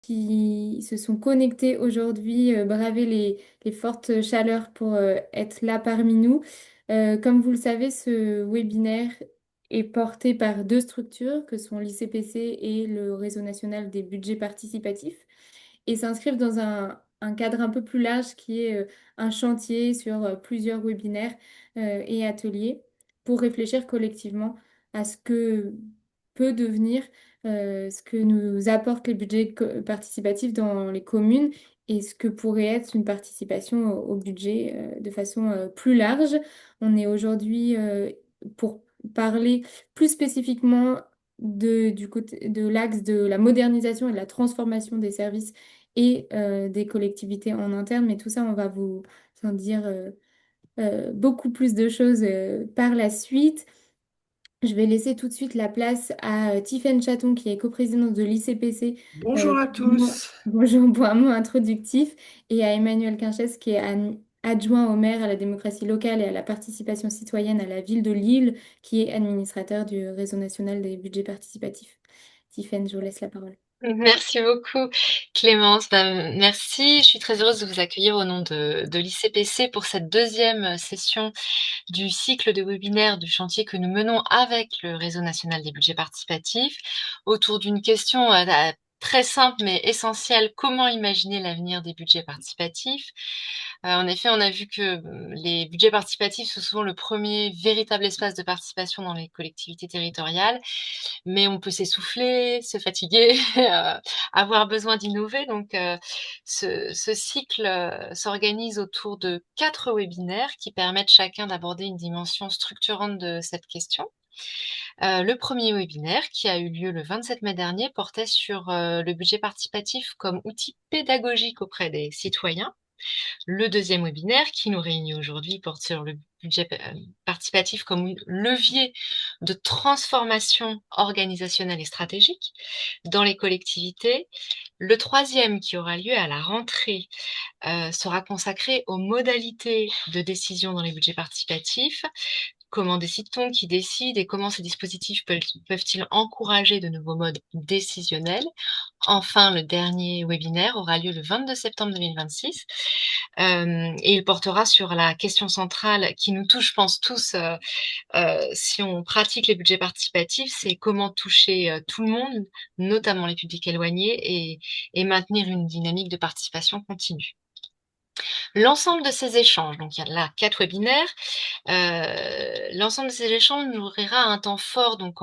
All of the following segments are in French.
qui se sont connectés aujourd'hui, braver les fortes chaleurs pour être là parmi nous. Comme vous le savez, ce webinaire est porté par deux structures que sont l'ICPC et le Réseau national des budgets participatifs et s'inscrivent dans un cadre un peu plus large qui est un chantier sur plusieurs webinaires et ateliers pour réfléchir collectivement à ce que peut devenir, ce que nous apportent les budgets participatifs dans les communes et ce que pourrait être une participation au budget de façon plus large. On est aujourd'hui pour parler plus spécifiquement du côté de l'axe de la modernisation et de la transformation des services et des collectivités en interne. Mais tout ça, on va vous en dire beaucoup plus de choses par la suite. Je vais laisser tout de suite la place à Tiffaine Chaton, qui est coprésidente de l'ICPC, Bonjour à tous. bonjour, pour un mot introductif, et à Emmanuel Quinchès, qui est adjoint au maire à la démocratie locale et à la participation citoyenne à la ville de Lille, qui est administrateur du réseau national des budgets participatifs. Tiffaine, je vous laisse la parole. Merci beaucoup, Clémence. Merci. Je suis très heureuse de vous accueillir au nom de l'ICPC pour cette deuxième session du cycle de webinaires du chantier que nous menons avec le Réseau national des budgets participatifs autour d'une question très simple mais essentielle: comment imaginer l'avenir des budgets participatifs? En effet, on a vu que les budgets participatifs sont souvent le premier véritable espace de participation dans les collectivités territoriales, mais on peut s'essouffler, se fatiguer, avoir besoin d'innover. Donc, ce cycle s'organise autour de 4 webinaires qui permettent chacun d'aborder une dimension structurante de cette question. Le premier webinaire, qui a eu lieu le 27 mai dernier, portait sur le budget participatif comme outil pédagogique auprès des citoyens. Le deuxième webinaire, qui nous réunit aujourd'hui, porte sur le budget participatif comme levier de transformation organisationnelle et stratégique dans les collectivités. Le troisième, qui aura lieu à la rentrée, sera consacré aux modalités de décision dans les budgets participatifs. Comment décide-t-on? Qui décide? Et comment ces dispositifs peuvent-ils encourager de nouveaux modes décisionnels? Enfin, le dernier webinaire aura lieu le 22 septembre 2026 et il portera sur la question centrale qui nous touche, je pense tous, si on pratique les budgets participatifs, c'est comment toucher tout le monde, notamment les publics éloignés, et maintenir une dynamique de participation continue. L'ensemble de ces échanges, donc il y a là 4 webinaires, l'ensemble de ces échanges nous ouvrira un temps fort donc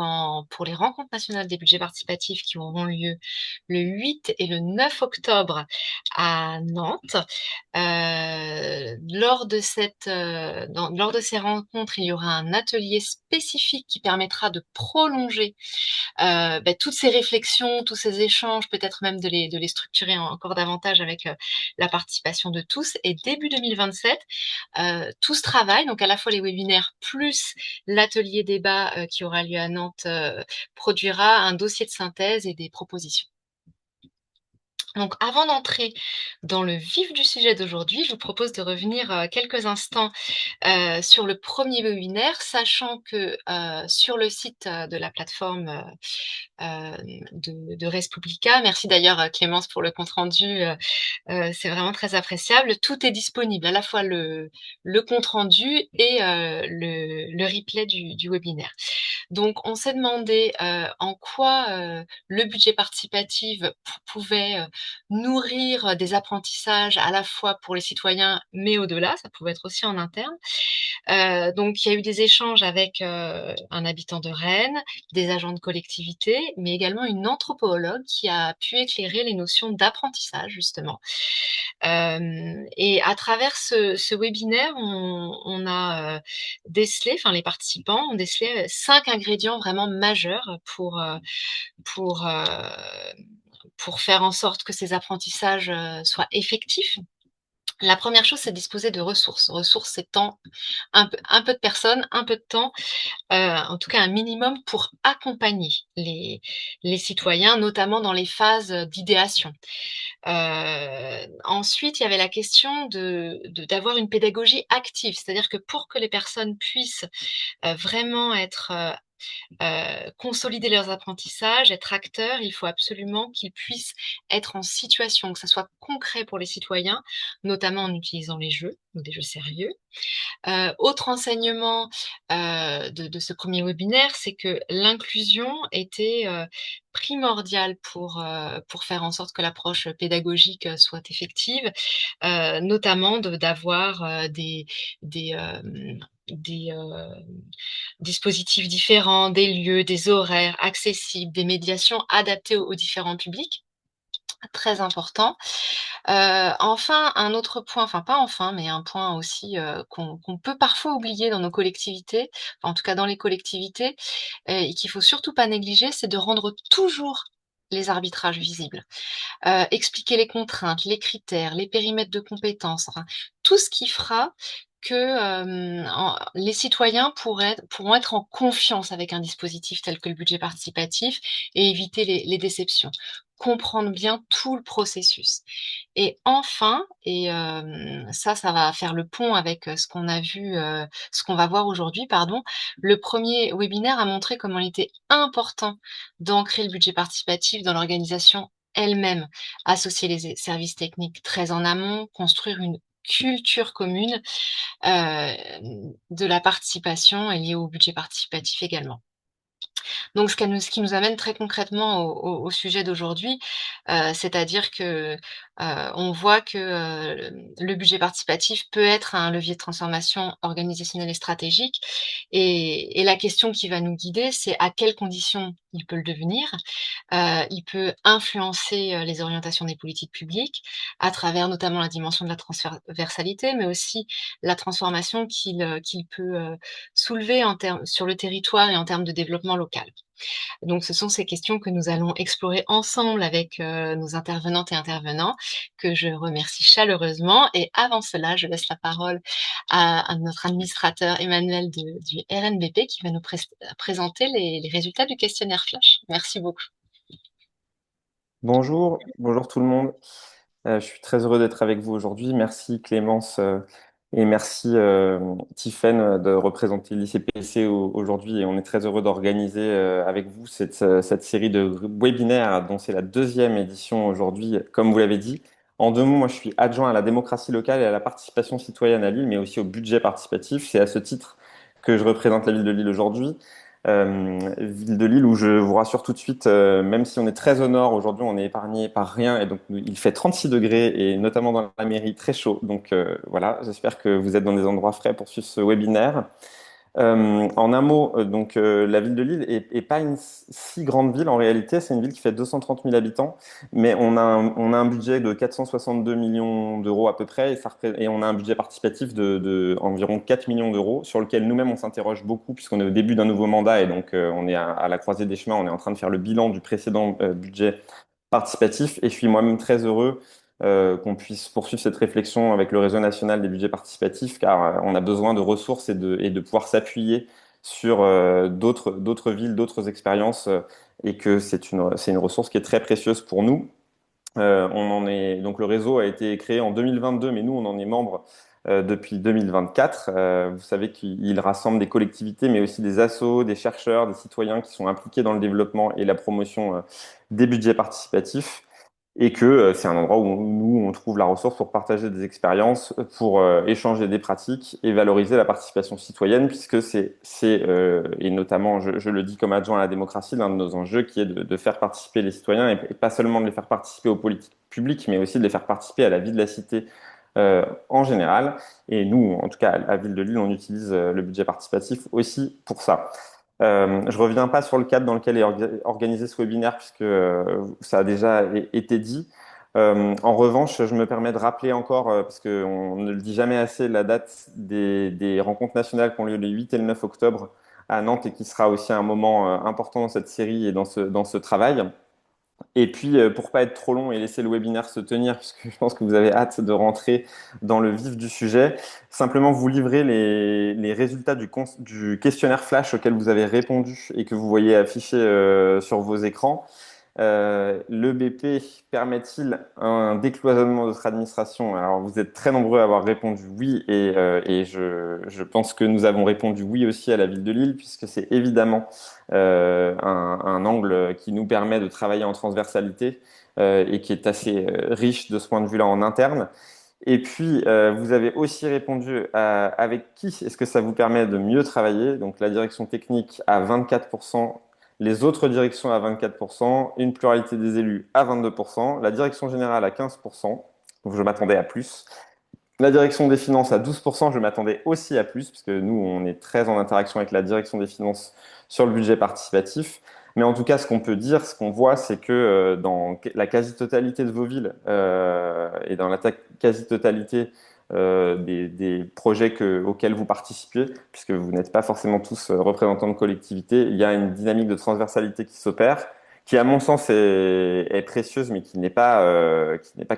pour les rencontres nationales des budgets participatifs qui auront lieu le 8 et le 9 octobre à Nantes. Lors de ces rencontres, il y aura un atelier spécifique qui permettra de prolonger toutes ces réflexions, tous ces échanges, peut-être même de les structurer encore davantage avec la participation de tous. Et début 2027, tout ce travail, donc à la fois les webinaires plus l'atelier débat qui aura lieu à Nantes, produira un dossier de synthèse et des propositions. Donc, avant d'entrer dans le vif du sujet d'aujourd'hui, je vous propose de revenir quelques instants sur le premier webinaire, sachant que sur le site de la plateforme de Respublica, merci d'ailleurs Clémence pour le compte-rendu, c'est vraiment très appréciable. Tout est disponible, à la fois le compte-rendu et le replay du webinaire. Donc, on s'est demandé en quoi le budget participatif pouvait nourrir des apprentissages à la fois pour les citoyens, mais au-delà, ça pouvait être aussi en interne. Donc, il y a eu des échanges avec un habitant de Rennes, des agents de collectivité, mais également une anthropologue qui a pu éclairer les notions d'apprentissage, justement. Et à travers ce webinaire, on a décelé, enfin les participants ont décelé 5 ingrédients vraiment majeurs pour, heu, pour faire en sorte que ces apprentissages soient effectifs. La première chose, c'est de disposer de ressources. Ressources étant un peu de personnes, un peu de temps, en tout cas un minimum pour accompagner les citoyens, notamment dans les phases d'idéation. Ensuite, il y avait la question d'avoir une pédagogie active, c'est-à-dire que pour que les personnes puissent vraiment être consolider leurs apprentissages, être acteurs, il faut absolument qu'ils puissent être en situation, que ça soit concret pour les citoyens, notamment en utilisant les jeux, donc des jeux sérieux. Autre enseignement de ce premier webinaire, c'est que l'inclusion était primordiale pour faire en sorte que l'approche pédagogique soit effective, notamment d'avoir des dispositifs différents, des lieux, des horaires accessibles, des médiations adaptées aux différents publics. Très important. Enfin, un autre point, enfin pas enfin, mais un point aussi qu'on peut parfois oublier dans nos collectivités, enfin, en tout cas dans les collectivités, et qu'il faut surtout pas négliger, c'est de rendre toujours les arbitrages visibles. Expliquer les contraintes, les critères, les périmètres de compétences, enfin, tout ce qui fera que les citoyens pourront être en confiance avec un dispositif tel que le budget participatif et éviter les déceptions. Comprendre bien tout le processus. Et enfin, ça va faire le pont avec ce qu'on a vu, ce qu'on va voir aujourd'hui, pardon. Le premier webinaire a montré comment il était important d'ancrer le budget participatif dans l'organisation elle-même, associer les services techniques très en amont, construire une culture commune de la participation et liée au budget participatif également. Donc ce qui nous amène très concrètement au sujet d'aujourd'hui, c'est-à-dire que, on voit que, le budget participatif peut être un levier de transformation organisationnelle et stratégique et la question qui va nous guider, c'est à quelles conditions il peut le devenir? Il peut influencer, les orientations des politiques publiques à travers notamment la dimension de la transversalité, mais aussi la transformation qu'il peut, soulever en termes sur le territoire et en termes de développement local. Donc ce sont ces questions que nous allons explorer ensemble avec, nos intervenantes et intervenants, que je remercie chaleureusement et avant cela, je laisse la parole à notre administrateur Emmanuel du RNBP qui va nous présenter les résultats du questionnaire flash. Merci beaucoup. Bonjour, bonjour tout le monde. Je suis très heureux d'être avec vous aujourd'hui. Merci Clémence et merci Tiffaine de représenter l'ICPC aujourd'hui. Et on est très heureux d'organiser avec vous cette série de webinaires dont c'est la deuxième édition aujourd'hui, comme vous l'avez dit. En deux mots, moi je suis adjoint à la démocratie locale et à la participation citoyenne à Lille, mais aussi au budget participatif. C'est à ce titre que je représente la ville de Lille aujourd'hui. Ville de Lille où je vous rassure tout de suite, même si on est très au nord, aujourd'hui on est épargné par rien et donc il fait 36 degrés et notamment dans la mairie très chaud. Donc voilà, j'espère que vous êtes dans des endroits frais pour suivre ce webinaire. En un mot, la ville de Lille est pas une si grande ville en réalité. C'est une ville qui fait 230 000 habitants, mais on a un budget de 462 millions d'euros à peu près, et on a un budget participatif de environ 4 millions d'euros, sur lequel nous-mêmes on s'interroge beaucoup puisqu'on est au début d'un nouveau mandat et donc on est à la croisée des chemins. On est en train de faire le bilan du précédent budget participatif, et je suis moi-même très heureux qu'on puisse poursuivre cette réflexion avec le réseau national des budgets participatifs, car on a besoin de ressources et de pouvoir s'appuyer sur d'autres villes, d'autres expériences, et que c'est une ressource qui est très précieuse pour nous. Donc le réseau a été créé en 2022, mais nous, on en est membre depuis 2024. Vous savez qu'il rassemble des collectivités, mais aussi des assos, des chercheurs, des citoyens qui sont impliqués dans le développement et la promotion des budgets participatifs, et que c'est un endroit où nous, on trouve la ressource pour partager des expériences, pour échanger des pratiques et valoriser la participation citoyenne, puisque et notamment, je le dis comme adjoint à la démocratie, l'un de nos enjeux qui est de faire participer les citoyens, et pas seulement de les faire participer aux politiques publiques, mais aussi de les faire participer à la vie de la cité en général. Et nous, en tout cas, à Ville de Lille, on utilise le budget participatif aussi pour ça. Je reviens pas sur le cadre dans lequel est organisé ce webinaire puisque ça a déjà été dit. En revanche, je me permets de rappeler encore, parce qu'on ne le dit jamais assez, la date des rencontres nationales qui ont lieu les 8 et le 9 octobre à Nantes, et qui sera aussi un moment important dans cette série et dans ce travail. Et puis, pour pas être trop long et laisser le webinaire se tenir, puisque je pense que vous avez hâte de rentrer dans le vif du sujet, simplement vous livrer les résultats du questionnaire flash auquel vous avez répondu et que vous voyez affiché sur vos écrans. Le BP permet-il un décloisonnement de notre administration? Alors, vous êtes très nombreux à avoir répondu oui, et je pense que nous avons répondu oui aussi à la ville de Lille, puisque c'est évidemment un angle qui nous permet de travailler en transversalité et qui est assez riche de ce point de vue-là en interne. Et puis, vous avez aussi répondu à avec qui est-ce que ça vous permet de mieux travailler? Donc, la direction technique à 24%, les autres directions à 24%, une pluralité des élus à 22%, la direction générale à 15%, donc je m'attendais à plus. La direction des finances à 12%, je m'attendais aussi à plus, parce que nous, on est très en interaction avec la direction des finances sur le budget participatif. Mais en tout cas, ce qu'on peut dire, ce qu'on voit, c'est que dans la quasi-totalité de vos villes et dans la quasi-totalité des projets auxquels vous participiez, puisque vous n'êtes pas forcément tous représentants de collectivités, il y a une dynamique de transversalité qui s'opère, qui à mon sens est précieuse, mais qui n'est pas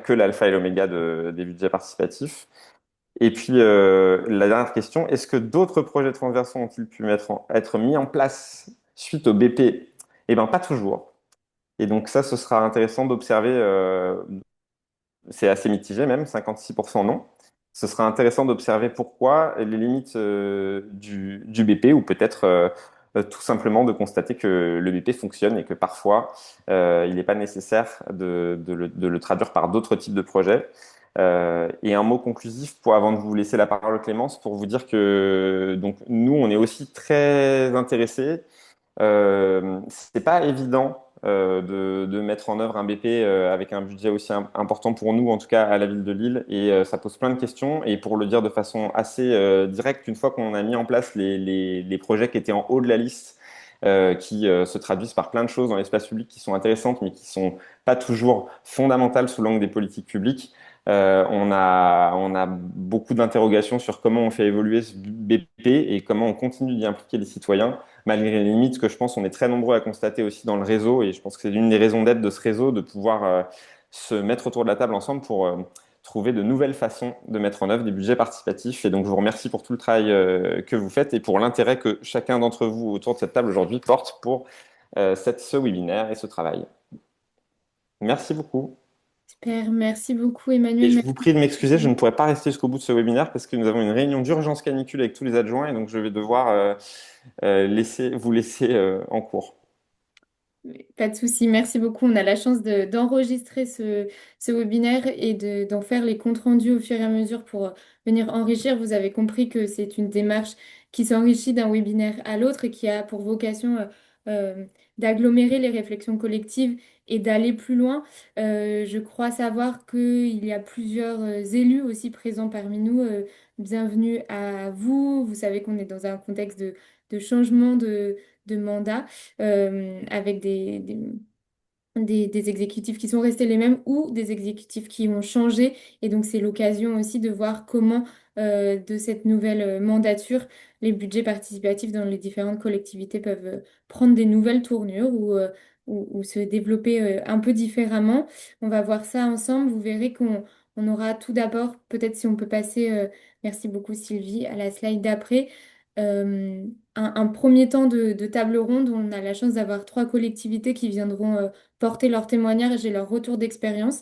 que l'alpha et l'oméga des budgets participatifs. Et puis, la dernière question, est-ce que d'autres projets transversaux ont-ils pu être mis en place suite au BP? Eh bien, pas toujours. Et donc ça, ce sera intéressant d'observer, c'est assez mitigé même, 56% non. Ce sera intéressant d'observer pourquoi les limites du BP, ou peut-être tout simplement de constater que le BP fonctionne et que parfois, il n'est pas nécessaire de le traduire par d'autres types de projets. Et un mot conclusif avant de vous laisser la parole, Clémence, pour vous dire que donc nous, on est aussi très intéressés. C'est pas évident de mettre en œuvre un BP avec un budget aussi important pour nous, en tout cas à la ville de Lille, et ça pose plein de questions. Et pour le dire de façon assez directe, une fois qu'on a mis en place les projets qui étaient en haut de la liste, qui se traduisent par plein de choses dans l'espace public qui sont intéressantes, mais qui sont pas toujours fondamentales sous l'angle des politiques publiques. On a beaucoup d'interrogations sur comment on fait évoluer ce BP et comment on continue d'y impliquer les citoyens, malgré les limites que je pense on est très nombreux à constater aussi dans le réseau. Et je pense que c'est l'une des raisons d'être de ce réseau, de pouvoir se mettre autour de la table ensemble pour trouver de nouvelles façons de mettre en œuvre des budgets participatifs. Et donc, je vous remercie pour tout le travail que vous faites et pour l'intérêt que chacun d'entre vous autour de cette table aujourd'hui porte pour ce webinaire et ce travail. Merci beaucoup. Super, merci beaucoup Et Emmanuel. je vous prie de m'excuser, je ne pourrai pas rester jusqu'au bout de ce webinaire parce que nous avons une réunion d'urgence canicule avec tous les adjoints et donc je vais devoir vous laisser en cours. Pas de souci, merci beaucoup. On a la chance d'enregistrer ce webinaire et d'en faire les comptes rendus au fur et à mesure pour venir enrichir. Vous avez compris que c'est une démarche qui s'enrichit d'un webinaire à l'autre et qui a pour vocation euh, d'agglomérer les réflexions collectives et d'aller plus loin. Je crois savoir qu'il y a plusieurs élus aussi présents parmi nous. Bienvenue à vous. Vous savez qu'on est dans un contexte de changement de mandat avec des exécutifs qui sont restés les mêmes ou des exécutifs qui ont changé. Et donc, c'est l'occasion aussi de voir comment, de cette nouvelle mandature, les budgets participatifs dans les différentes collectivités peuvent prendre des nouvelles tournures ou se développer un peu différemment. On va voir ça ensemble. Vous verrez qu'on aura tout d'abord, peut-être si on peut passer, merci beaucoup Sylvie, à la slide d'après. euh, un premier temps de table ronde où on a la chance d'avoir trois collectivités qui viendront porter leur témoignage et leur retour d'expérience,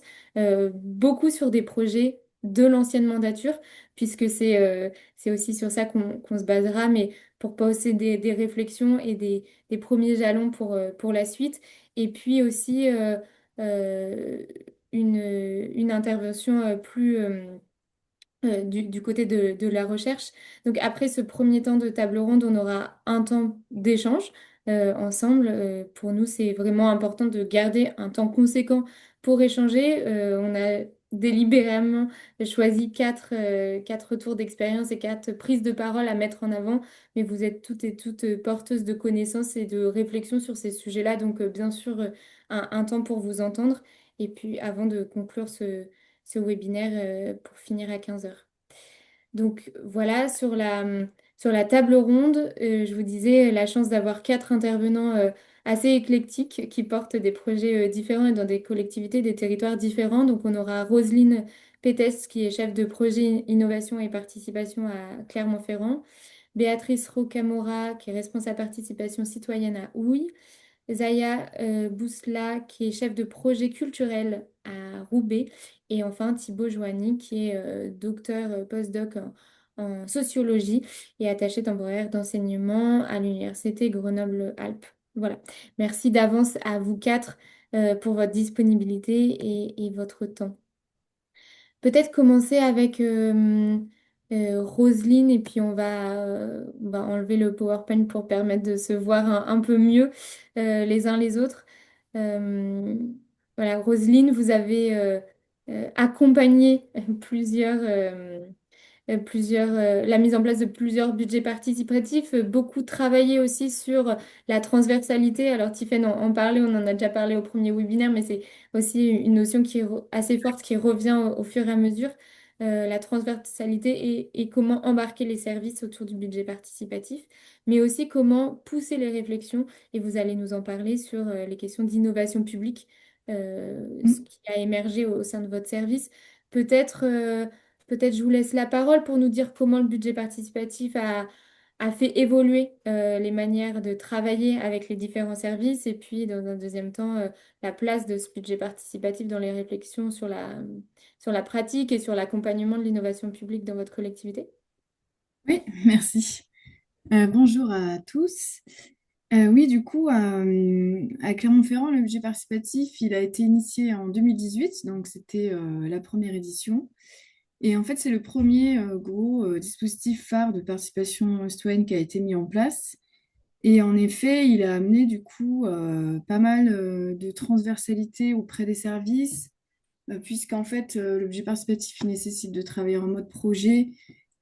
beaucoup sur des projets de l'ancienne mandature, puisque c'est aussi sur ça qu'on se basera, mais pour poser des réflexions et des premiers jalons pour la suite. Et puis aussi euh, une intervention du côté de la recherche. Donc après ce premier temps de table ronde, on aura un temps d'échange ensemble. Pour nous, c'est vraiment important de garder un temps conséquent pour échanger. On a délibérément choisi quatre retours d'expérience et quatre prises de parole à mettre en avant, mais vous êtes toutes et toutes porteuses de connaissances et de réflexions sur ces sujets-là, donc bien sûr un temps pour vous entendre. Et puis avant de conclure ce webinaire pour finir à 15 heures. Donc voilà, sur la table ronde, je vous disais la chance d'avoir quatre intervenants assez éclectiques qui portent des projets différents et dans des collectivités, des territoires différents. Donc on aura Roselyne Pétès qui est chef de projet innovation et participation à Clermont-Ferrand, Béatrice Rocamora qui est responsable participation citoyenne à Houille, Zaya Bousla, qui est chef de projet culturel à Roubaix, et enfin Thibaut Joanny, qui est docteur postdoc en sociologie et attaché temporaire d'enseignement à l'université Grenoble-Alpes. Voilà. Merci d'avance à vous quatre pour votre disponibilité et votre temps. Peut-être commencer avec Roselyne et puis on va enlever le PowerPoint pour permettre de se voir un peu mieux les uns les autres. Euh, voilà, Roselyne, vous avez accompagné la mise en place de plusieurs budgets participatifs, beaucoup travaillé aussi sur la transversalité. Alors, Tiffaine en parlait, on en a déjà parlé au premier webinaire, mais c'est aussi une notion qui est assez forte, qui revient au fur et à mesure, la transversalité et comment embarquer les services autour du budget participatif, mais aussi comment pousser les réflexions, et vous allez nous en parler sur les questions d'innovation publique, ce Mm. qui a émergé au sein de votre service. Peut-être. Peut-être je vous laisse la parole pour nous dire comment le budget participatif a fait évoluer les manières de travailler avec les différents services et puis dans un deuxième temps la place de ce budget participatif dans les réflexions sur la pratique et sur l'accompagnement de l'innovation publique dans votre collectivité. Oui, merci. Bonjour à tous. Oui, du coup, à Clermont-Ferrand, le budget participatif, il a été initié en 2018, donc c'était la première édition. Et en fait, c'est le premier gros dispositif phare de participation citoyenne qui a été mis en place. Et en effet, il a amené du coup pas mal de transversalité auprès des services, puisqu'en fait, le budget participatif il nécessite de travailler en mode projet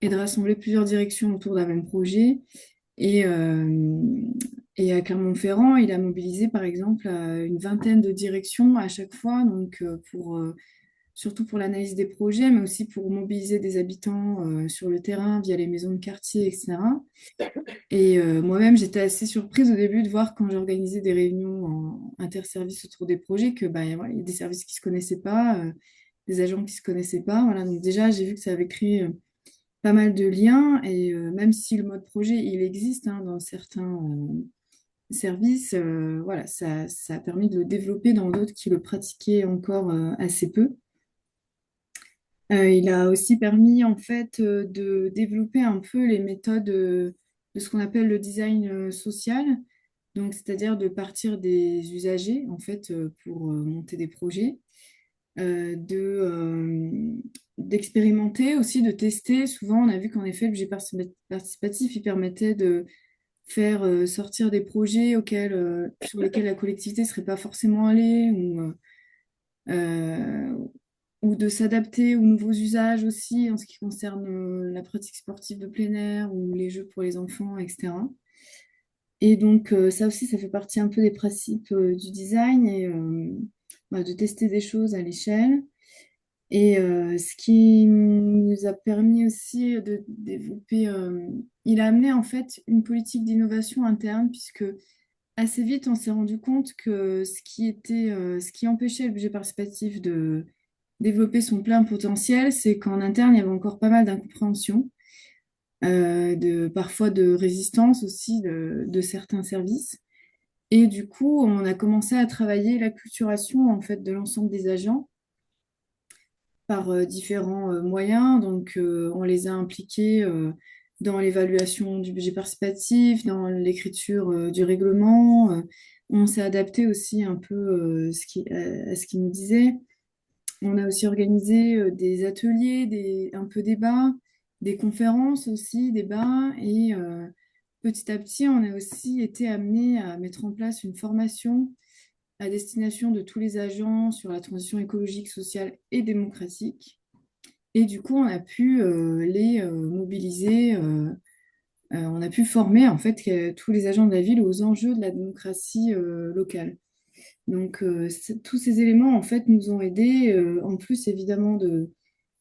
et de rassembler plusieurs directions autour d'un même projet. Et, euh, et à Clermont-Ferrand, il a mobilisé par exemple une vingtaine de directions à chaque fois, donc surtout pour l'analyse des projets, mais aussi pour mobiliser des habitants sur le terrain via les maisons de quartier, etc. Et moi-même, j'étais assez surprise au début de voir quand j'organisais des réunions en interservices autour des projets que bah, voilà, il y a des services qui ne se connaissaient pas, des agents qui ne se connaissaient pas. Voilà. Donc déjà, j'ai vu que ça avait créé pas mal de liens et même si le mode projet, il existe hein, dans certains services, voilà, ça a permis de le développer dans d'autres qui le pratiquaient encore assez peu. Il a aussi permis en fait de développer un peu les méthodes de ce qu'on appelle le design social, donc c'est-à-dire de partir des usagers en fait pour monter des projets, d'expérimenter aussi, de tester. Souvent, on a vu qu'en effet, le budget participatif, il permettait de faire sortir des projets sur lesquels la collectivité ne serait pas forcément allée euh, ou de s'adapter aux nouveaux usages aussi en ce qui concerne la pratique sportive de plein air ou les jeux pour les enfants, etc. Et donc ça aussi, ça fait partie un peu des principes du design et bah, de tester des choses à l'échelle. Et ce qui nous a permis aussi de développer, il a amené en fait une politique d'innovation interne puisque assez vite, on s'est rendu compte que ce qui empêchait le budget participatif de développer son plein potentiel, c'est qu'en interne, il y avait encore pas mal d'incompréhension, parfois de résistance aussi de certains services. Et du coup, on a commencé à travailler l'acculturation en fait de l'ensemble des agents par différents moyens. Donc, on les a impliqués dans l'évaluation du budget participatif, dans l'écriture du règlement. On s'est adapté aussi un peu à ce qu'ils nous disaient. On a aussi organisé des ateliers, un peu débats, des conférences aussi, débats. Et petit à petit, on a aussi été amené à mettre en place une formation à destination de tous les agents sur la transition écologique, sociale et démocratique. Et du coup, on a pu les mobiliser, on a pu former en fait tous les agents de la ville aux enjeux de la démocratie locale. Donc, tous ces éléments en fait nous ont aidés, en plus évidemment de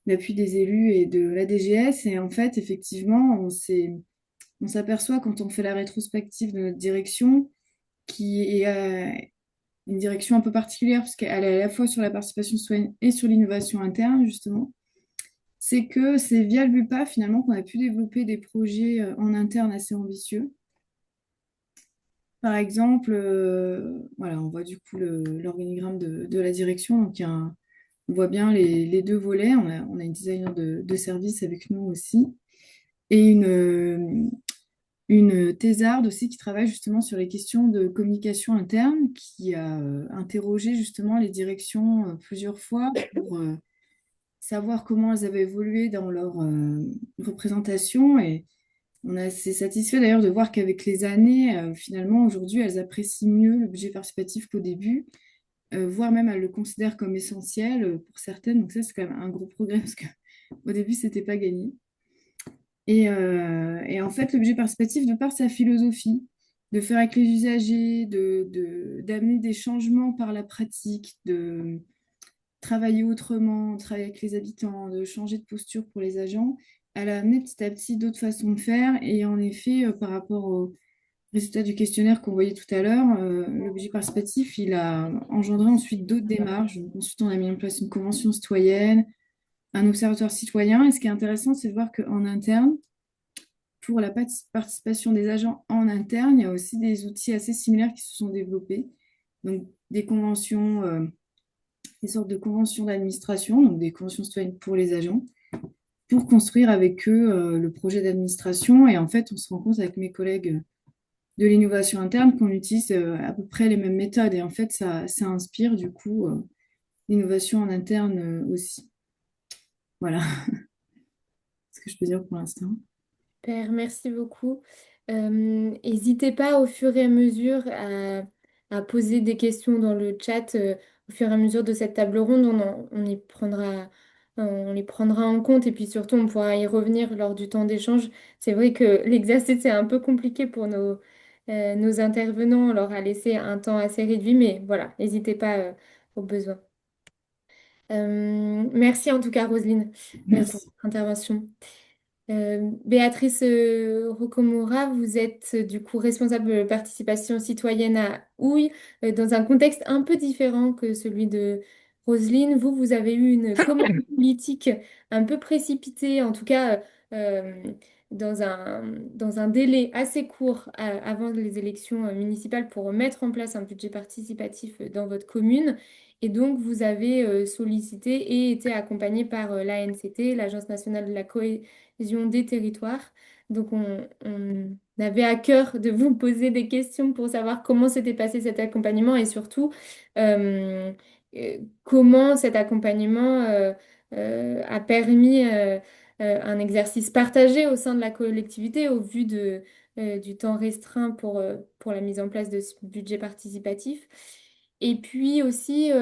l'appui des élus et de la DGS. Et en fait, effectivement, on s'aperçoit quand on fait la rétrospective de notre direction, qui est une direction un peu particulière, parce qu'elle est à la fois sur la participation citoyenne et sur l'innovation interne, justement c'est que c'est via le BUPA finalement qu'on a pu développer des projets en interne assez ambitieux. Par exemple, voilà, on voit du coup l'organigramme de la direction. Donc, on voit bien les deux volets. On a une designer de service avec nous aussi. Et une thésarde aussi qui travaille justement sur les questions de communication interne, qui a interrogé justement les directions plusieurs fois pour savoir comment elles avaient évolué dans leur représentation. Et on est assez satisfait d'ailleurs de voir qu'avec les années, finalement, aujourd'hui, elles apprécient mieux le budget participatif qu'au début, voire même elles le considèrent comme essentiel pour certaines. Donc ça, c'est quand même un gros progrès parce qu'au début, c'était pas gagné. Et en fait, le budget participatif, de par sa philosophie, de faire avec les usagers, d'amener des changements par la pratique, de travailler autrement, travailler avec les habitants, de changer de posture pour les agents, elle a amené petit à petit d'autres façons de faire. Et en effet, par rapport au résultat du questionnaire qu'on voyait tout à l'heure, le budget participatif, il a engendré ensuite d'autres démarches. Donc, ensuite, on a mis en place une convention citoyenne, un observatoire citoyen. Et ce qui est intéressant, c'est de voir qu'en interne, pour la participation des agents en interne, il y a aussi des outils assez similaires qui se sont développés. Donc, des conventions, des sortes de conventions d'administration, donc des conventions citoyennes pour les agents, pour construire avec eux le projet d'administration. Et en fait, on se rend compte avec mes collègues de l'innovation interne qu'on utilise à peu près les mêmes méthodes. Et en fait, ça inspire du coup l'innovation en interne aussi. Voilà ce que je peux dire pour l'instant. Super, merci beaucoup. N'hésitez pas au fur et à mesure à poser des questions dans le chat au fur et à mesure de cette table ronde. On les prendra en compte et puis surtout on pourra y revenir lors du temps d'échange. C'est vrai que l'exercice est un peu compliqué pour nos intervenants. On leur a laissé un temps assez réduit, mais voilà, n'hésitez pas au besoin. Merci en tout cas, Roselyne, pour Merci. votre intervention. Béatrice Rocomora, vous êtes du coup responsable de participation citoyenne à Houille, dans un contexte un peu différent que celui de Roselyne. Vous avez eu une comédie politique un peu précipitée, en tout cas dans dans un délai assez court avant les élections municipales pour mettre en place un budget participatif dans votre commune. Et donc, vous avez sollicité et été accompagné par l'ANCT, l'Agence nationale de la cohésion des territoires. Donc, on avait à cœur de vous poser des questions pour savoir comment s'était passé cet accompagnement et surtout euh, comment cet accompagnement a permis un exercice partagé au sein de la collectivité au vu du temps restreint pour la mise en place de ce budget participatif. Et puis aussi,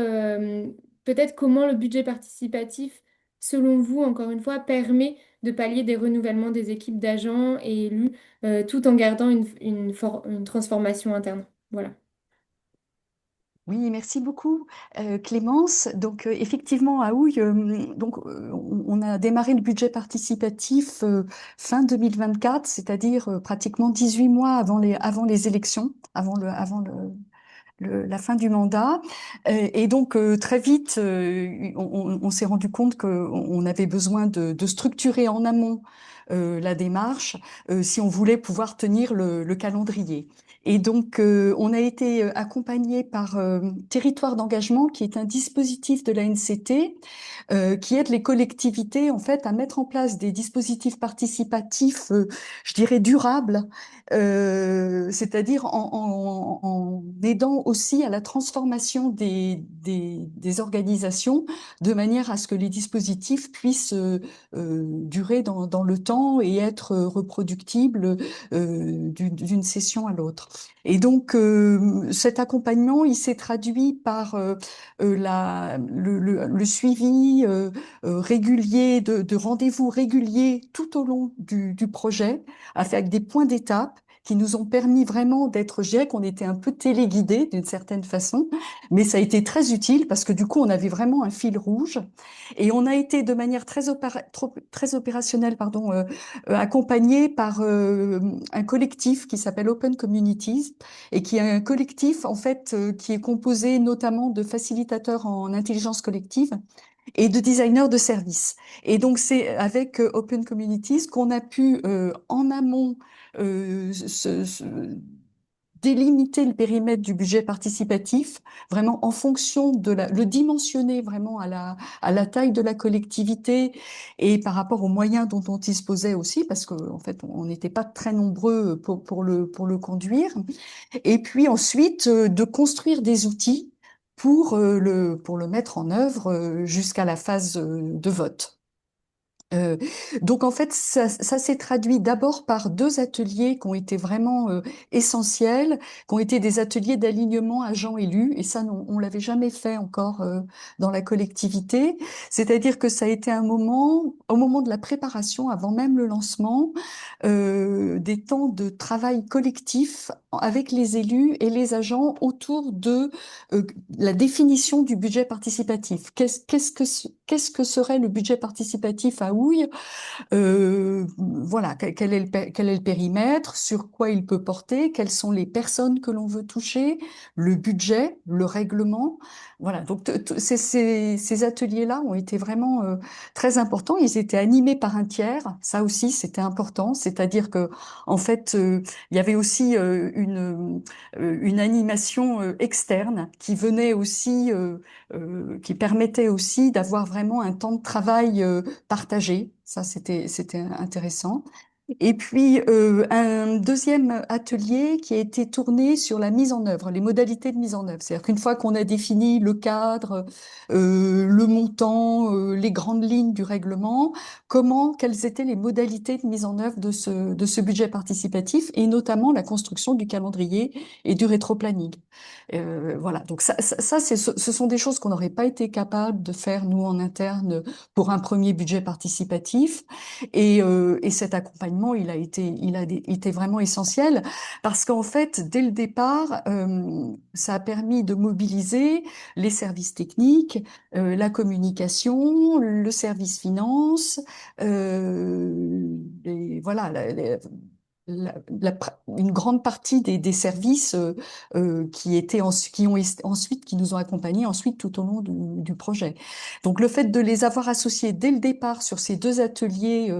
peut-être comment le budget participatif, selon vous, encore une fois, permet de pallier des renouvellements des équipes d'agents et élus, tout en gardant une transformation interne. Voilà. Oui, merci beaucoup, Clémence. Donc, effectivement, à Houille, on a démarré le budget participatif fin 2024, c'est-à-dire pratiquement 18 mois avant les élections, la fin du mandat. Et donc, très vite, on s'est rendu compte qu'on avait besoin de structurer en amont la démarche si on voulait pouvoir tenir le calendrier. Et donc, on a été accompagné par Territoire d'engagement, qui est un dispositif de la NCT qui aide les collectivités en fait à mettre en place des dispositifs participatifs, je dirais durables, c'est-à-dire en aidant aussi à la transformation des organisations de manière à ce que les dispositifs puissent durer dans le temps et être reproductibles d'une session à l'autre. Et donc, cet accompagnement, il s'est traduit par le suivi régulier de rendez-vous réguliers tout au long du projet, avec des points d'étape qui nous ont permis vraiment d'être, je dirais qu'on était un peu téléguidés d'une certaine façon, mais ça a été très utile parce que du coup, on avait vraiment un fil rouge et on a été de manière très opérationnelle, pardon, accompagné par un collectif qui s'appelle Open Communities et qui est un collectif en fait qui est composé notamment de facilitateurs en intelligence collective et de designers de services. Et donc, c'est avec Open Communities qu'on a pu, en amont, délimiter le périmètre du budget participatif, vraiment en fonction le dimensionner vraiment à la taille de la collectivité et par rapport aux moyens dont on disposait aussi, parce qu'en fait, on n'était pas très nombreux pour le conduire. Et puis ensuite, de construire des outils pour le mettre en œuvre jusqu'à la phase de vote. Euh, donc en fait, ça s'est traduit d'abord par deux ateliers qui ont été vraiment essentiels, qui ont été des ateliers d'alignement agents élus, et ça, non, on l'avait jamais fait encore dans la collectivité. C'est-à-dire que ça a été un moment, au moment de la préparation, avant même le lancement, des temps de travail collectif avec les élus et les agents autour de la définition du budget participatif. Qu'est-ce que serait le budget participatif à Houille? Voilà, quel est le périmètre, sur quoi il peut porter, quelles sont les personnes que l'on veut toucher, le budget, le règlement. Voilà, donc ces ateliers-là ont été vraiment très importants. Ils étaient animés par un tiers, ça aussi c'était important, c'est-à-dire que en fait il y avait aussi une animation externe qui venait aussi, qui permettait aussi d'avoir vraiment un temps de travail partagé. Ça, c'était intéressant. Et puis, un deuxième atelier qui a été tourné sur la mise en œuvre, les modalités de mise en œuvre. C'est-à-dire qu'une fois qu'on a défini le cadre, le montant, les grandes lignes du règlement, quelles étaient les modalités de mise en œuvre de ce budget participatif et notamment la construction du calendrier et du rétroplanning. Voilà. Donc ce sont des choses qu'on n'aurait pas été capable de faire, nous, en interne, pour un premier budget participatif. Et cet accompagnement, il a été vraiment essentiel parce qu'en fait, dès le départ, ça a permis de mobiliser les services techniques, la communication, le service finance, et voilà, une grande partie des services qui nous ont accompagnés ensuite tout au long du projet. Donc le fait de les avoir associés dès le départ sur ces deux ateliers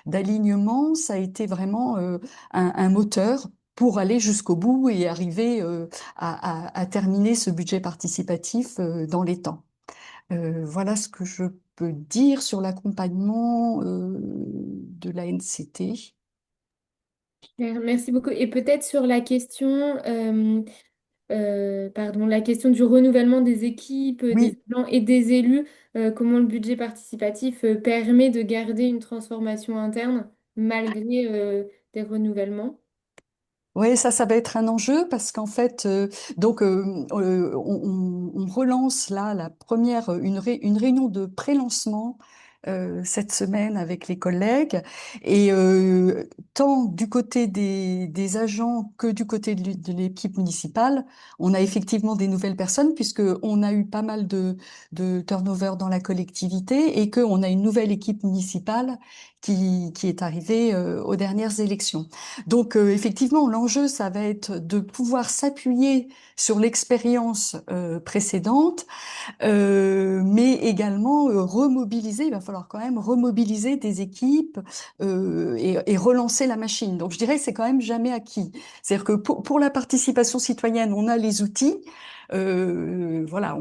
d'alignement, ça a été vraiment un moteur pour aller jusqu'au bout et arriver à terminer ce budget participatif dans les temps. Voilà ce que je peux dire sur l'accompagnement de la NCT. Merci beaucoup. Et peut-être sur la question, pardon, la question du renouvellement des équipes, des Oui, agents et des élus, comment le budget participatif permet de garder une transformation interne malgré des renouvellements. oui, ça va être un enjeu parce qu'en fait, on relance là la première, une réunion de pré-lancement cette semaine avec les collègues et tant du côté des agents que du côté de l'équipe municipale, on a effectivement des nouvelles personnes puisque on a eu pas mal de turnover dans la collectivité et qu'on a une nouvelle équipe municipale qui est arrivée aux dernières élections. Donc effectivement, l'enjeu, ça va être de pouvoir s'appuyer sur l'expérience précédente, mais également remobiliser. Il va falloir quand même remobiliser des équipes et relancer la machine. Donc je dirais que c'est quand même jamais acquis. C'est-à-dire que pour la participation citoyenne, on a les outils. Voilà,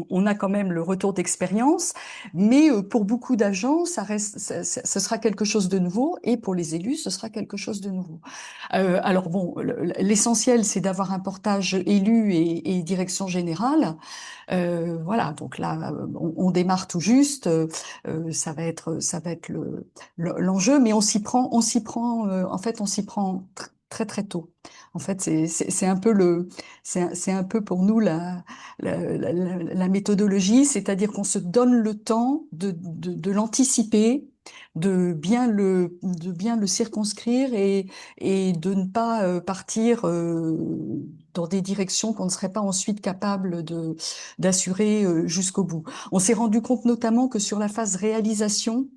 on a quand même le retour d'expérience, mais pour beaucoup d'agents, ce sera quelque chose de nouveau, et pour les élus, ce sera quelque chose de nouveau. Alors bon, l'essentiel, c'est d'avoir un portage élu et direction générale. Voilà, donc là, on démarre tout juste. Ça va être l'enjeu, mais on s'y prend. En fait, on s'y prend très très tôt. En fait, c'est un peu c'est un peu pour nous la méthodologie, c'est-à-dire qu'on se donne le temps de l'anticiper, de bien le circonscrire et de ne pas partir dans des directions qu'on ne serait pas ensuite capable d'assurer jusqu'au bout. On s'est rendu compte notamment que sur la phase réalisation,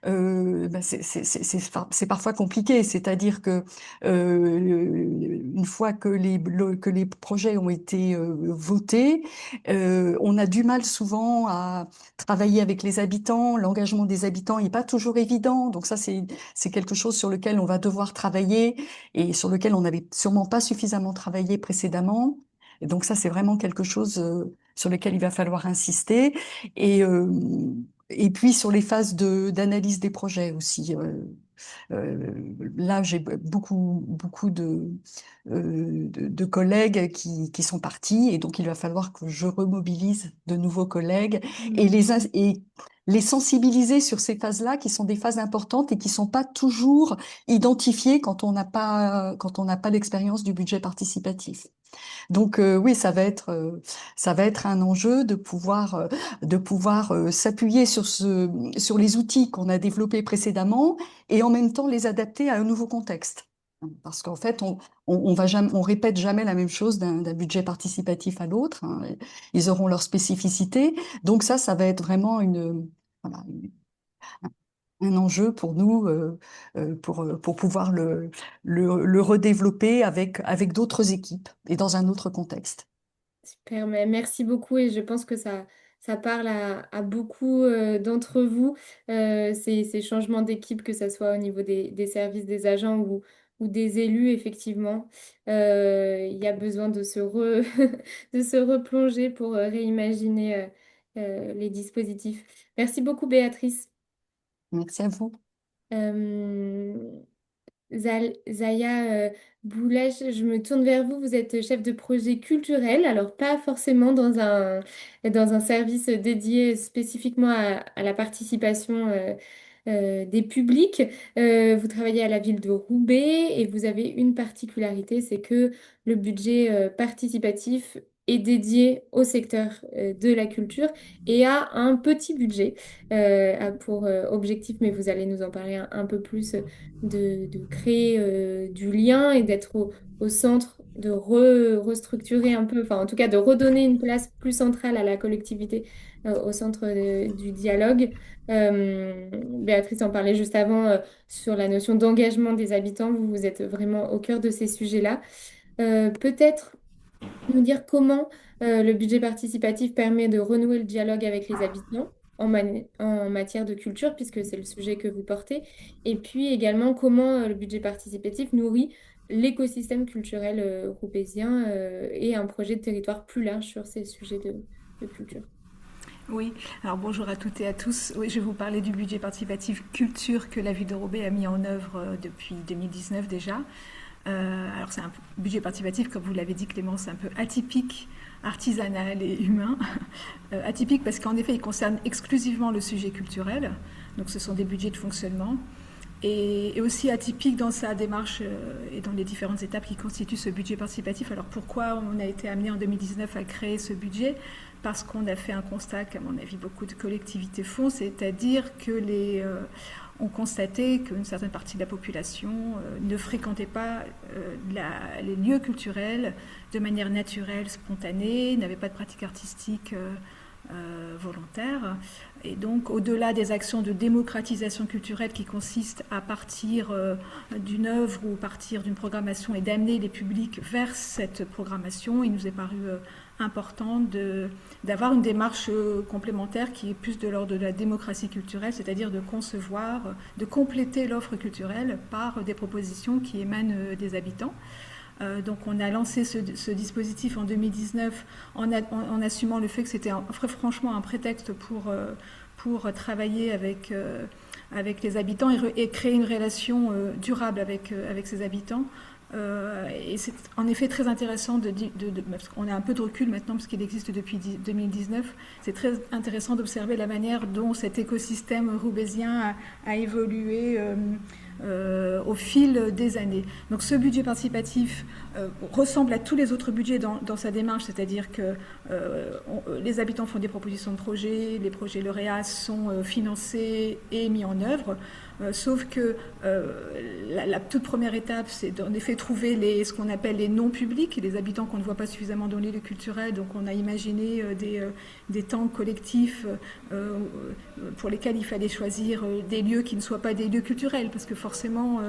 c'est parfois compliqué. C'est-à-dire que une fois que que les projets ont été votés, on a du mal souvent à travailler avec les habitants. L'engagement des habitants n'est pas toujours évident. Donc ça, c'est quelque chose sur lequel on va devoir travailler et sur lequel on n'avait sûrement pas suffisamment travaillé précédemment. Et donc ça, c'est vraiment quelque chose sur lequel il va falloir insister. Et, euh, et puis sur les phases d'analyse des projets aussi. Euh, Là, j'ai beaucoup de collègues qui sont partis, et donc il va falloir que je remobilise de nouveaux collègues et Mm. et les sensibiliser sur ces phases-là, qui sont des phases importantes et qui sont pas toujours identifiées quand on n'a pas l'expérience du budget participatif. Donc oui, ça va être un enjeu de pouvoir s'appuyer sur les outils qu'on a développés précédemment et en même temps les adapter à un nouveau contexte. Parce qu'en fait, on va jamais, on répète jamais la même chose d'un budget participatif à l'autre, hein. Ils auront leur spécificité. Donc ça va être vraiment voilà, un enjeu pour nous pour pouvoir le redévelopper avec d'autres équipes et dans un autre contexte. Super, mais merci beaucoup et je pense que ça parle à beaucoup d'entre vous, ces changements d'équipe, que ce soit au niveau des services, des agents ou des élus, effectivement. Il y a besoin de de se replonger pour réimaginer les dispositifs. Merci beaucoup, Béatrice. Merci à vous. Euh, Zaya Boulash, je me tourne vers vous. Vous êtes chef de projet culturel, alors pas forcément dans un service dédié spécifiquement à la participation des publics. Vous travaillez à la ville de Roubaix et vous avez une particularité, c'est que le budget participatif est dédié au secteur de la culture et a un petit budget a pour objectif, mais vous allez nous en parler un peu plus de créer du lien et d'être au centre, de restructurer un peu, enfin en tout cas de redonner une place plus centrale à la collectivité au centre du dialogue. Béatrice en parlait juste avant sur la notion d'engagement des habitants. Vous êtes vraiment au cœur de ces sujets-là. Peut-être nous dire comment le budget participatif permet de renouer le dialogue avec les habitants en matière de culture, puisque c'est le sujet que vous portez, et puis également comment le budget participatif nourrit l'écosystème culturel roubaisien et un projet de territoire plus large sur ces sujets de culture. Oui, alors bonjour à toutes et à tous. Oui, je vais vous parler du budget participatif culture que la ville de Roubaix a mis en œuvre depuis 2019 déjà. Alors c'est un budget participatif, comme vous l'avez dit Clémence, un peu atypique, artisanal et humain. Atypique parce qu'en effet il concerne exclusivement le sujet culturel, donc ce sont des budgets de fonctionnement. Et aussi atypique dans sa démarche et dans les différentes étapes qui constituent ce budget participatif. Alors pourquoi on a été amené en 2019 à créer ce budget? Parce qu'on a fait un constat qu'à mon avis beaucoup de collectivités font, c'est-à-dire que on constatait qu'une certaine partie de la population ne fréquentait pas les lieux culturels de manière naturelle, spontanée, n'avait pas de pratique artistique volontaire. Et donc, au-delà des actions de démocratisation culturelle qui consistent à partir d'une œuvre ou partir d'une programmation et d'amener les publics vers cette programmation, il nous est paru important d'avoir une démarche complémentaire qui est plus de l'ordre de la démocratie culturelle, c'est-à-dire de concevoir, de compléter l'offre culturelle par des propositions qui émanent des habitants. Donc on a lancé ce dispositif en 2019 en assumant le fait que c'était franchement un prétexte pour travailler avec les habitants et créer une relation durable avec ces habitants. Et c'est en effet très intéressant parce qu'on a un peu de recul maintenant parce qu'il existe depuis 2019, c'est très intéressant d'observer la manière dont cet écosystème roubaisien a évolué au fil des années. Donc ce budget participatif ressemble à tous les autres budgets dans sa démarche, c'est-à-dire que les habitants font des propositions de projets, les projets lauréats sont financés et mis en œuvre. Sauf que la toute première étape, c'est en effet trouver ce qu'on appelle les non-publics, les habitants qu'on ne voit pas suffisamment dans les lieux culturels. Donc on a imaginé des temps collectifs pour lesquels il fallait choisir des lieux qui ne soient pas des lieux culturels, parce que forcément,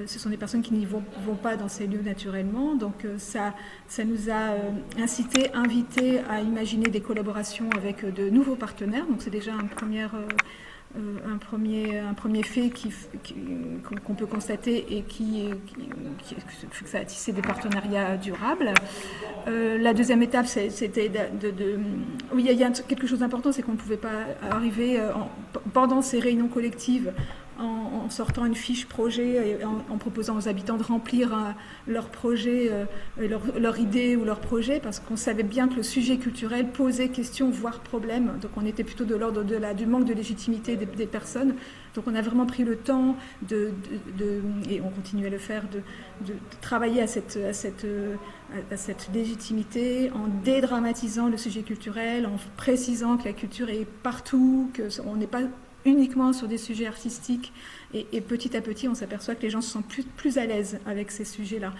ce sont des personnes qui n'y vont pas dans ces lieux naturellement. Donc ça nous a invités à imaginer des collaborations avec de nouveaux partenaires. Donc c'est déjà un premier fait qu'on peut constater et que ça a tissé des partenariats durables. La deuxième étape, c'était oui, il y a quelque chose d'important, c'est qu'on ne pouvait pas arriver pendant ces réunions collectives en sortant une fiche projet et en proposant aux habitants de remplir leur projet, leur idée ou leur projet, parce qu'on savait bien que le sujet culturel posait question, voire problème. Donc on était plutôt de l'ordre du manque de légitimité des personnes. Donc on a vraiment pris le temps et on continue à le faire, de travailler à cette légitimité, en dédramatisant le sujet culturel, en précisant que la culture est partout, qu'on n'est pas uniquement sur des sujets artistiques, et petit à petit on s'aperçoit que les gens se sentent plus à l'aise avec ces sujets-là.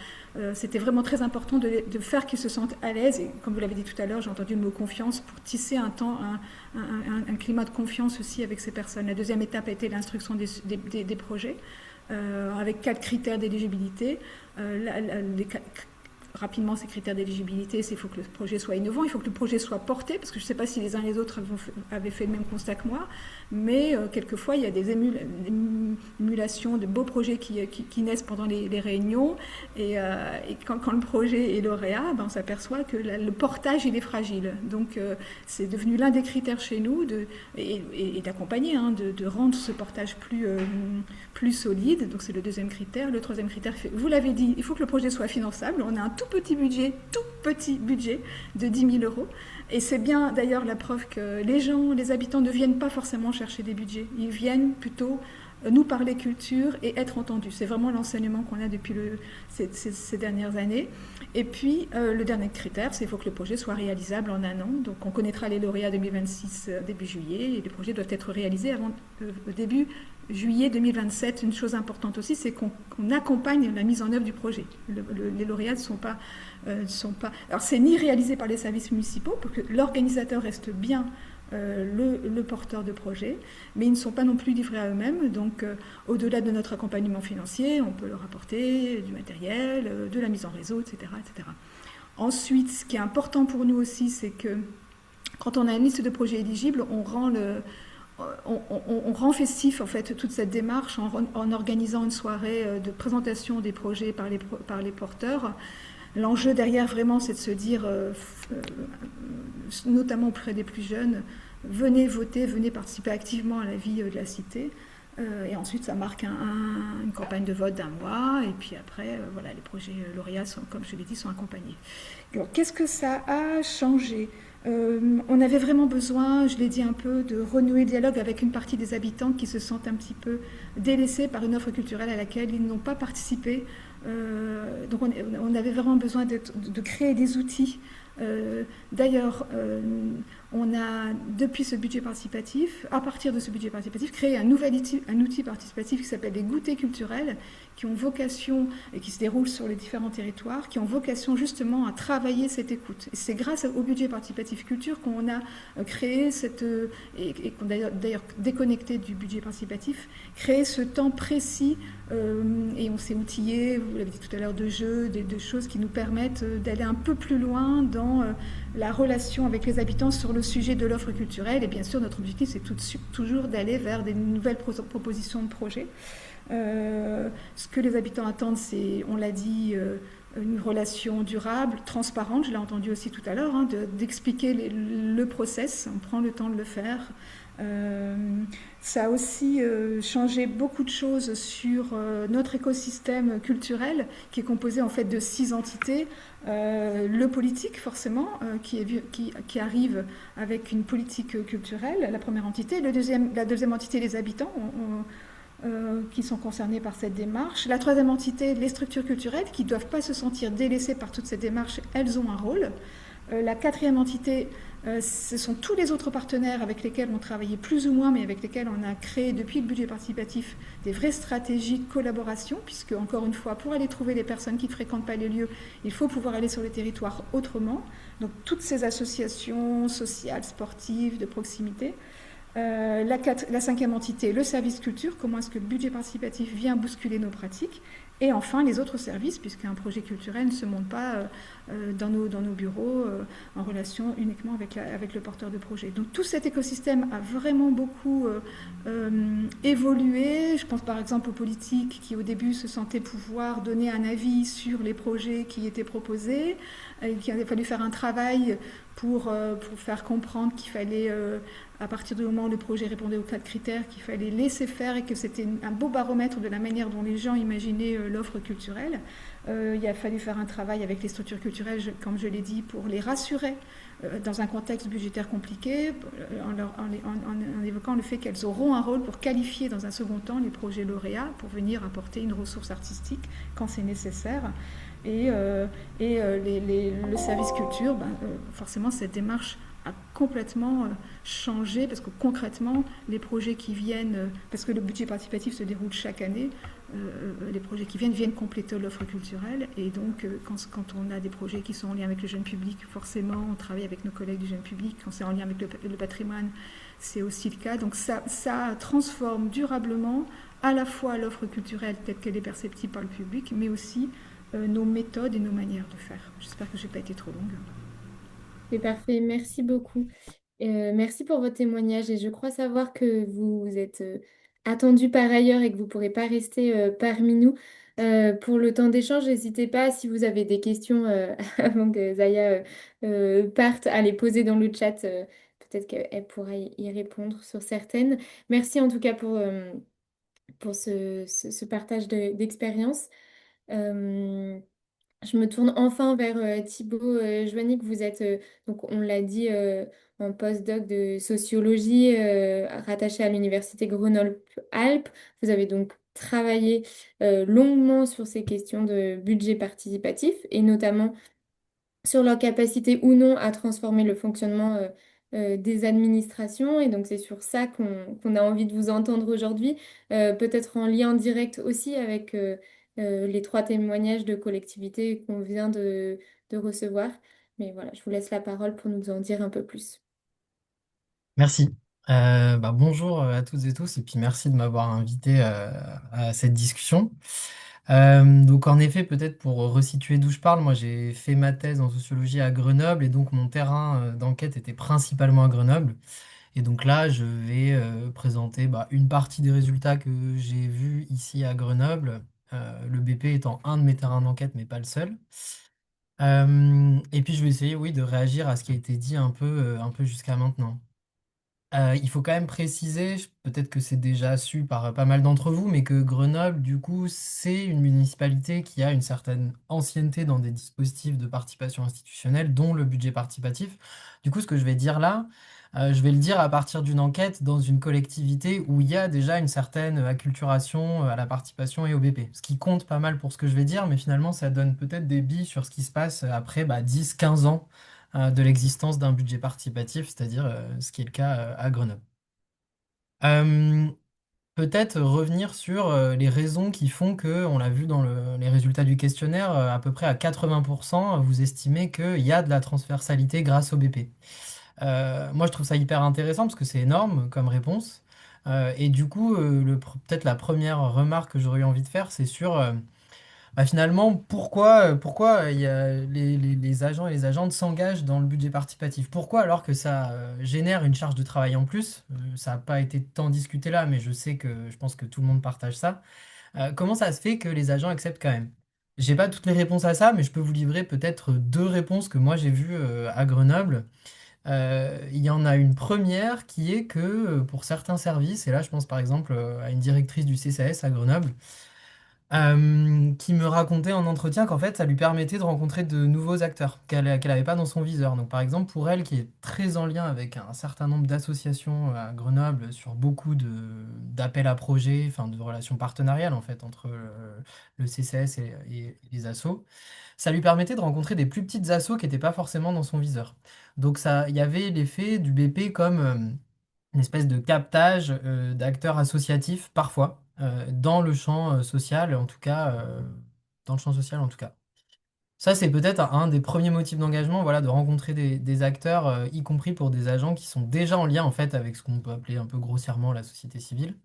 C'était vraiment très important de faire qu'ils se sentent à l'aise, et comme vous l'avez dit tout à l'heure, j'ai entendu le mot confiance, pour tisser un climat de confiance aussi avec ces personnes. La deuxième étape a été l'instruction des projets, avec 4 critères d'éligibilité. Rapidement, ces critères d'éligibilité, c'est qu'il faut que le projet soit innovant, il faut que le projet soit porté, parce que je ne sais pas si les uns et les autres avaient fait le même constat que moi, mais quelquefois, il y a des émulations de beaux projets qui naissent pendant les réunions, et quand le projet est lauréat, on s'aperçoit que le portage, il est fragile. Donc, c'est devenu l'un des critères chez nous, et d'accompagner, de rendre ce portage plus solide. Donc, c'est le deuxième critère. Le troisième critère, vous l'avez dit, il faut que le projet soit finançable. On a un tout petit budget de 10 000 €. Et c'est bien d'ailleurs la preuve que les habitants ne viennent pas forcément chercher des budgets. Ils viennent plutôt nous parler culture et être entendus. C'est vraiment l'enseignement qu'on a depuis ces dernières années. Et puis, le dernier critère, c'est qu'il faut que le projet soit réalisable en un an. Donc, on connaîtra les lauréats 2026 début juillet, et les projets doivent être réalisés avant début juillet 2027. Une chose importante aussi, c'est qu'on accompagne la mise en œuvre du projet. Les lauréats ne sont pas... Alors, c'est ni réalisé par les services municipaux, pour que l'organisateur reste bien le porteur de projet, mais ils ne sont pas non plus livrés à eux-mêmes. Donc, au-delà de notre accompagnement financier, on peut leur apporter du matériel, de la mise en réseau, etc., etc. Ensuite, ce qui est important pour nous aussi, c'est que quand on a une liste de projets éligibles, on rend festif en fait toute cette démarche en organisant une soirée de présentation des projets par les porteurs. L'enjeu derrière vraiment, c'est de se dire, notamment auprès des plus jeunes, venez voter, venez participer activement à la vie de la cité. Et ensuite, ça marque une campagne de vote d'1 mois. Et puis après, voilà, les projets lauréats, comme je l'ai dit, sont accompagnés. Alors, qu'est-ce que ça a changé ? On avait vraiment besoin, je l'ai dit un peu, de renouer le dialogue avec une partie des habitants qui se sentent un petit peu délaissés par une offre culturelle à laquelle ils n'ont pas participé. Donc on avait vraiment besoin de créer des outils. D'ailleurs, on a, depuis ce budget participatif, à partir de ce budget participatif, créé un outil participatif qui s'appelle les goûters culturels, qui ont vocation, et qui se déroulent sur les différents territoires, qui ont vocation justement à travailler cette écoute. Et c'est grâce au budget participatif culture qu'on a créé et qu'on a d'ailleurs déconnecté du budget participatif, créé ce temps précis, et on s'est outillé, vous l'avez dit tout à l'heure, de jeux, de choses qui nous permettent d'aller un peu plus loin dans la relation avec les habitants sur le sujet de l'offre culturelle. Et bien sûr, notre objectif, c'est toujours d'aller vers des nouvelles propositions de projets. Ce que les habitants attendent, c'est, on l'a dit, une relation durable, transparente, je l'ai entendu aussi tout à l'heure, d'expliquer le process, on prend le temps de le faire. Ça a aussi changé beaucoup de choses sur notre écosystème culturel, qui est composé en fait de 6 entités. Le politique, forcément, qui arrive avec une politique culturelle, la première entité. La deuxième entité, les habitants. qui sont concernés par cette démarche. La troisième entité, les structures culturelles, qui ne doivent pas se sentir délaissées par toute cette démarche, elles ont un rôle. La quatrième entité, ce sont tous les autres partenaires avec lesquels on travaillait plus ou moins, mais avec lesquels on a créé depuis le budget participatif des vraies stratégies de collaboration, puisque encore une fois, pour aller trouver les personnes qui ne fréquentent pas les lieux, il faut pouvoir aller sur les territoires autrement. Donc toutes ces associations sociales, sportives, de proximité. La cinquième entité, le service culture, comment est-ce que le budget participatif vient bousculer nos pratiques. Et enfin, les autres services, puisqu'un projet culturel ne se monte pas dans nos bureaux en relation uniquement avec le porteur de projet. Donc tout cet écosystème a vraiment beaucoup évolué. Je pense par exemple aux politiques qui au début se sentaient pouvoir donner un avis sur les projets qui étaient proposés, et qu'il avait fallu faire un travail pour faire comprendre qu'il fallait, à partir du moment où le projet répondait aux 4 critères, qu'il fallait laisser faire et que c'était un beau baromètre de la manière dont les gens imaginaient l'offre culturelle. Il a fallu faire un travail avec les structures culturelles, comme je l'ai dit, pour les rassurer dans un contexte budgétaire compliqué, en évoquant le fait qu'elles auront un rôle pour qualifier dans un second temps les projets lauréats, pour venir apporter une ressource artistique quand c'est nécessaire. Le service culture, forcément, cette démarche a complètement changé parce que concrètement, les projets qui viennent, parce que le budget participatif se déroule chaque année, les projets qui viennent compléter l'offre culturelle. Et donc, quand on a des projets qui sont en lien avec le jeune public, forcément, on travaille avec nos collègues du jeune public. Quand c'est en lien avec le patrimoine, c'est aussi le cas. Donc, ça transforme durablement à la fois l'offre culturelle telle qu'elle est perceptible par le public, mais aussi nos méthodes et nos manières de faire. J'espère que je n'ai pas été trop longue. C'est parfait, merci beaucoup. Merci pour votre témoignage et je crois savoir que vous êtes attendu par ailleurs et que vous ne pourrez pas rester parmi nous. Pour le temps d'échange, n'hésitez pas si vous avez des questions avant que Zaya parte à les poser dans le chat. Peut-être qu'elle pourra y répondre sur certaines. Merci en tout cas pour ce partage d'expérience. Euh, je me tourne enfin vers Thibaut Joannick. Vous êtes, donc on l'a dit, en postdoc de sociologie rattaché à l'université Grenoble-Alpes. Vous avez donc travaillé longuement sur ces questions de budget participatif et notamment sur leur capacité ou non à transformer le fonctionnement des administrations. Et donc c'est sur ça qu'on a envie de vous entendre aujourd'hui, peut-être en lien direct aussi avec les 3 témoignages de collectivités qu'on vient de recevoir. Mais voilà, je vous laisse la parole pour nous en dire un peu plus. Merci. Bonjour à toutes et tous, et puis merci de m'avoir invité à cette discussion. Donc en effet, peut-être pour resituer d'où je parle, moi j'ai fait ma thèse en sociologie à Grenoble, et donc mon terrain d'enquête était principalement à Grenoble. Et donc là, je vais présenter une partie des résultats que j'ai vus ici à Grenoble, le BP étant un de mes terrains d'enquête, mais pas le seul. Et puis je vais essayer, oui, de réagir à ce qui a été dit un peu jusqu'à maintenant. Il faut quand même préciser, peut-être que c'est déjà su par pas mal d'entre vous, mais que Grenoble, du coup, c'est une municipalité qui a une certaine ancienneté dans des dispositifs de participation institutionnelle, dont le budget participatif. Du coup, ce que je vais dire là, je vais le dire à partir d'une enquête dans une collectivité où il y a déjà une certaine acculturation à la participation et au BP. Ce qui compte pas mal pour ce que je vais dire, mais finalement, ça donne peut-être des billes sur ce qui se passe après 10-15 ans de l'existence d'un budget participatif, c'est-à-dire ce qui est le cas à Grenoble. Euh, Peut-être revenir sur les raisons qui font que, on l'a vu dans les résultats du questionnaire, à peu près à 80%, vous estimez qu'il y a de la transversalité grâce au BP. Moi, je trouve ça hyper intéressant parce que c'est énorme comme réponse. Et du coup, peut-être la première remarque que j'aurais eu envie de faire, c'est sur finalement, pourquoi il y a les agents et les agentes s'engagent dans le budget participatif? Pourquoi alors que ça génère une charge de travail en plus? Ça n'a pas été tant discuté là, mais je pense que tout le monde partage ça. Comment ça se fait que les agents acceptent quand même? J'ai pas toutes les réponses à ça, mais je peux vous livrer peut-être 2 réponses que moi j'ai vues à Grenoble. Il y en a une première qui est que pour certains services, et là je pense par exemple à une directrice du CCAS à Grenoble, qui me racontait en entretien qu'en fait, ça lui permettait de rencontrer de nouveaux acteurs qu'elle avait pas dans son viseur. Donc, par exemple, pour elle, qui est très en lien avec un certain nombre d'associations à Grenoble sur beaucoup d'appels à projets, enfin, de relations partenariales, en fait, entre le CCS et les assos, ça lui permettait de rencontrer des plus petites assos qui n'étaient pas forcément dans son viseur. Donc, ça, il y avait l'effet du BP comme une espèce de captage d'acteurs associatifs parfois dans le champ social, en tout cas, dans le champ social en tout cas. Ça, c'est peut-être un des premiers motifs d'engagement, voilà, de rencontrer des acteurs, y compris pour des agents qui sont déjà en lien en fait avec ce qu'on peut appeler un peu grossièrement la société civile.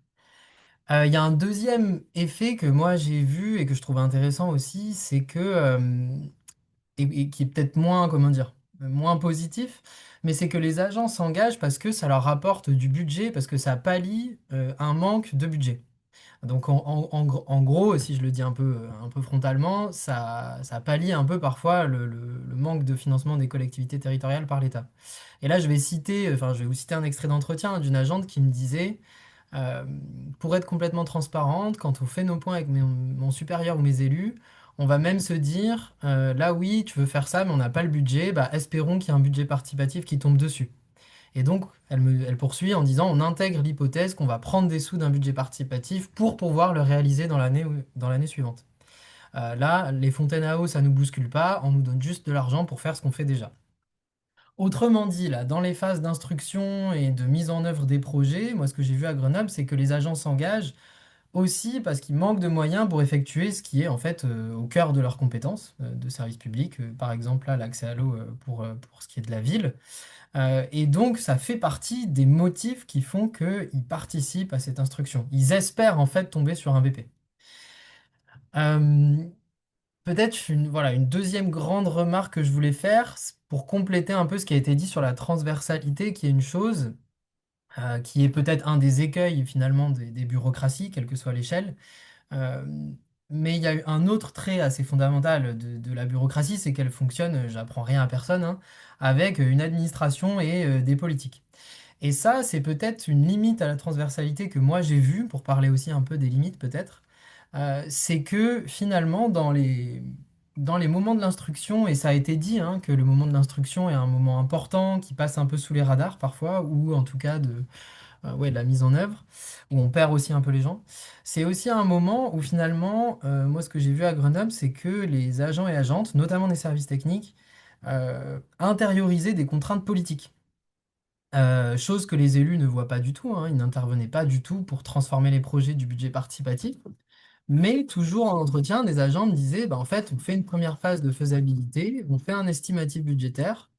Il y a un deuxième effet que moi j'ai vu et que je trouve intéressant aussi, c'est que et qui est peut-être moins, comment dire, moins positif, mais c'est que les agents s'engagent parce que ça leur rapporte du budget, parce que ça pallie un manque de budget. Donc en gros, si je le dis un peu frontalement, ça pallie un peu parfois le manque de financement des collectivités territoriales par l'État. Et là, je vais vous citer un extrait d'entretien d'une agente qui me disait, euh, pour être complètement transparente, quand on fait nos points avec mon supérieur ou mes élus, on va même se dire, là oui, tu veux faire ça, mais on n'a pas le budget, bah, espérons qu'il y ait un budget participatif qui tombe dessus. Et donc, elle poursuit en disant, on intègre l'hypothèse qu'on va prendre des sous d'un budget participatif pour pouvoir le réaliser dans l'année suivante. Là, les fontaines à eau, ça ne nous bouscule pas, on nous donne juste de l'argent pour faire ce qu'on fait déjà. Autrement dit, là, dans les phases d'instruction et de mise en œuvre des projets, moi, ce que j'ai vu à Grenoble, c'est que les agents s'engagent aussi parce qu'ils manquent de moyens pour effectuer ce qui est en fait au cœur de leurs compétences de service public, par exemple là, l'accès à l'eau pour ce qui est de la ville. Et donc, ça fait partie des motifs qui font qu'ils participent à cette instruction. Ils espèrent en fait tomber sur un BP. Euh, Peut-être voilà, une deuxième grande remarque que je voulais faire pour compléter un peu ce qui a été dit sur la transversalité, qui est une chose qui est peut-être un des écueils finalement des bureaucraties, quelle que soit l'échelle. Euh, mais il y a eu un autre trait assez fondamental de la bureaucratie, c'est qu'elle fonctionne, j'apprends rien à personne, hein, avec une administration et des politiques. Et ça, c'est peut-être une limite à la transversalité que moi j'ai vue, pour parler aussi un peu des limites peut-être, c'est que finalement dans les moments de l'instruction, et ça a été dit hein, que le moment de l'instruction est un moment important qui passe un peu sous les radars parfois, ou en tout cas ouais, de la mise en œuvre, où on perd aussi un peu les gens. C'est aussi un moment où finalement, moi ce que j'ai vu à Grenoble, c'est que les agents et agentes, notamment des services techniques, intériorisaient des contraintes politiques. Chose que les élus ne voient pas du tout, hein. Ils n'intervenaient pas du tout pour transformer les projets du budget participatif. Mais toujours en entretien, des agents me disaient, bah, en fait, on fait une première phase de faisabilité, on fait un estimatif budgétaire,